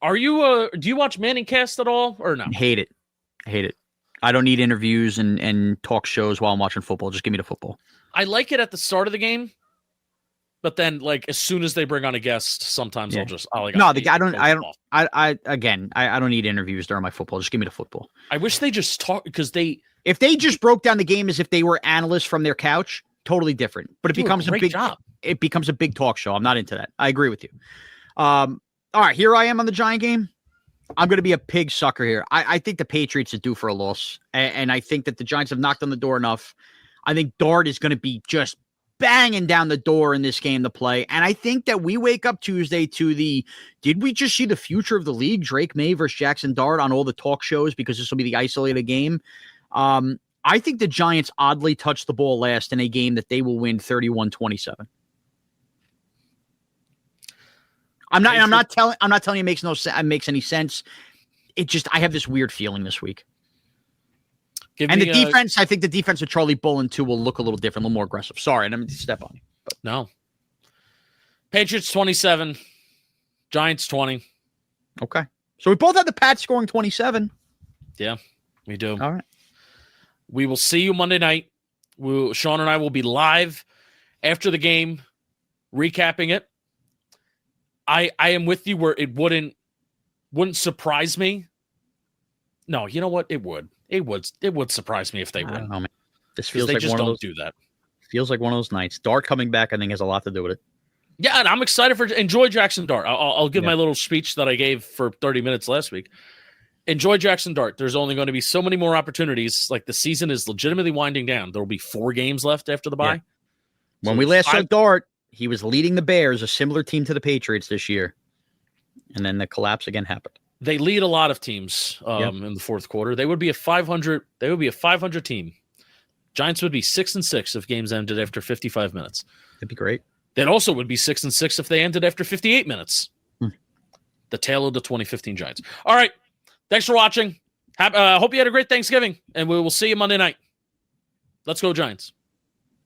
Are you do you watch Manning Cast at all or no? Hate it. I don't need interviews and talk shows while I'm watching football. Just give me the football. I like it at the start of the game. But then, like, as soon as they bring on a guest, sometimes I don't need interviews during my football. Just give me the football. I wish they just talk because if they just broke down the game as if they were analysts from their couch, totally different. But it becomes a big talk show. I'm not into that. I agree with you. All right, here I am on the Giant game. I'm going to be a pig sucker here. I think the Patriots are due for a loss, and I think that the Giants have knocked on the door enough. I think Dart is going to be just banging down the door in this game to play. And I think that we wake up Tuesday to did we just see the future of the league? Drake May versus Jaxson Dart on all the talk shows because this will be the isolated game. I think the Giants oddly touched the ball last in a game that they will win 31-27. I'm not telling you it makes any sense. I have this weird feeling this week. And the defense, I think the defense with Charlie Bullen, too, will look a little different, a little more aggressive. Sorry, I didn't mean to step on you. But. No. Patriots 27, Giants 20. Okay. So we both have the Pats scoring 27. Yeah, we do. All right. We will see you Monday night. Sean and I will be live after the game, recapping it. I am with you where it wouldn't surprise me. No, you know what? It would. It would surprise me if they win. I don't know, man. This feels they like just one don't of those. Do that. Feels like one of those nights. Dart coming back, I think, has a lot to do with it. Yeah, and I'm excited for enjoy Jaxson Dart. I'll give my little speech that I gave for 30 minutes last week. Enjoy Jaxson Dart. There's only going to be so many more opportunities. Like the season is legitimately winding down. There will be 4 games left after the bye. Yeah. When we last saw Dart, he was leading the Bears, a similar team to the Patriots this year, and then the collapse again happened. They lead a lot of teams in the fourth quarter. They would be a 500. They would be a 500 team. Giants would be 6-6 if games ended after 55 minutes. That'd be great. That also would be 6-6 if they ended after 58 minutes. The tale of the 2015 Giants. All right. Thanks for watching. Hope you had a great Thanksgiving, and we will see you Monday night. Let's go, Giants.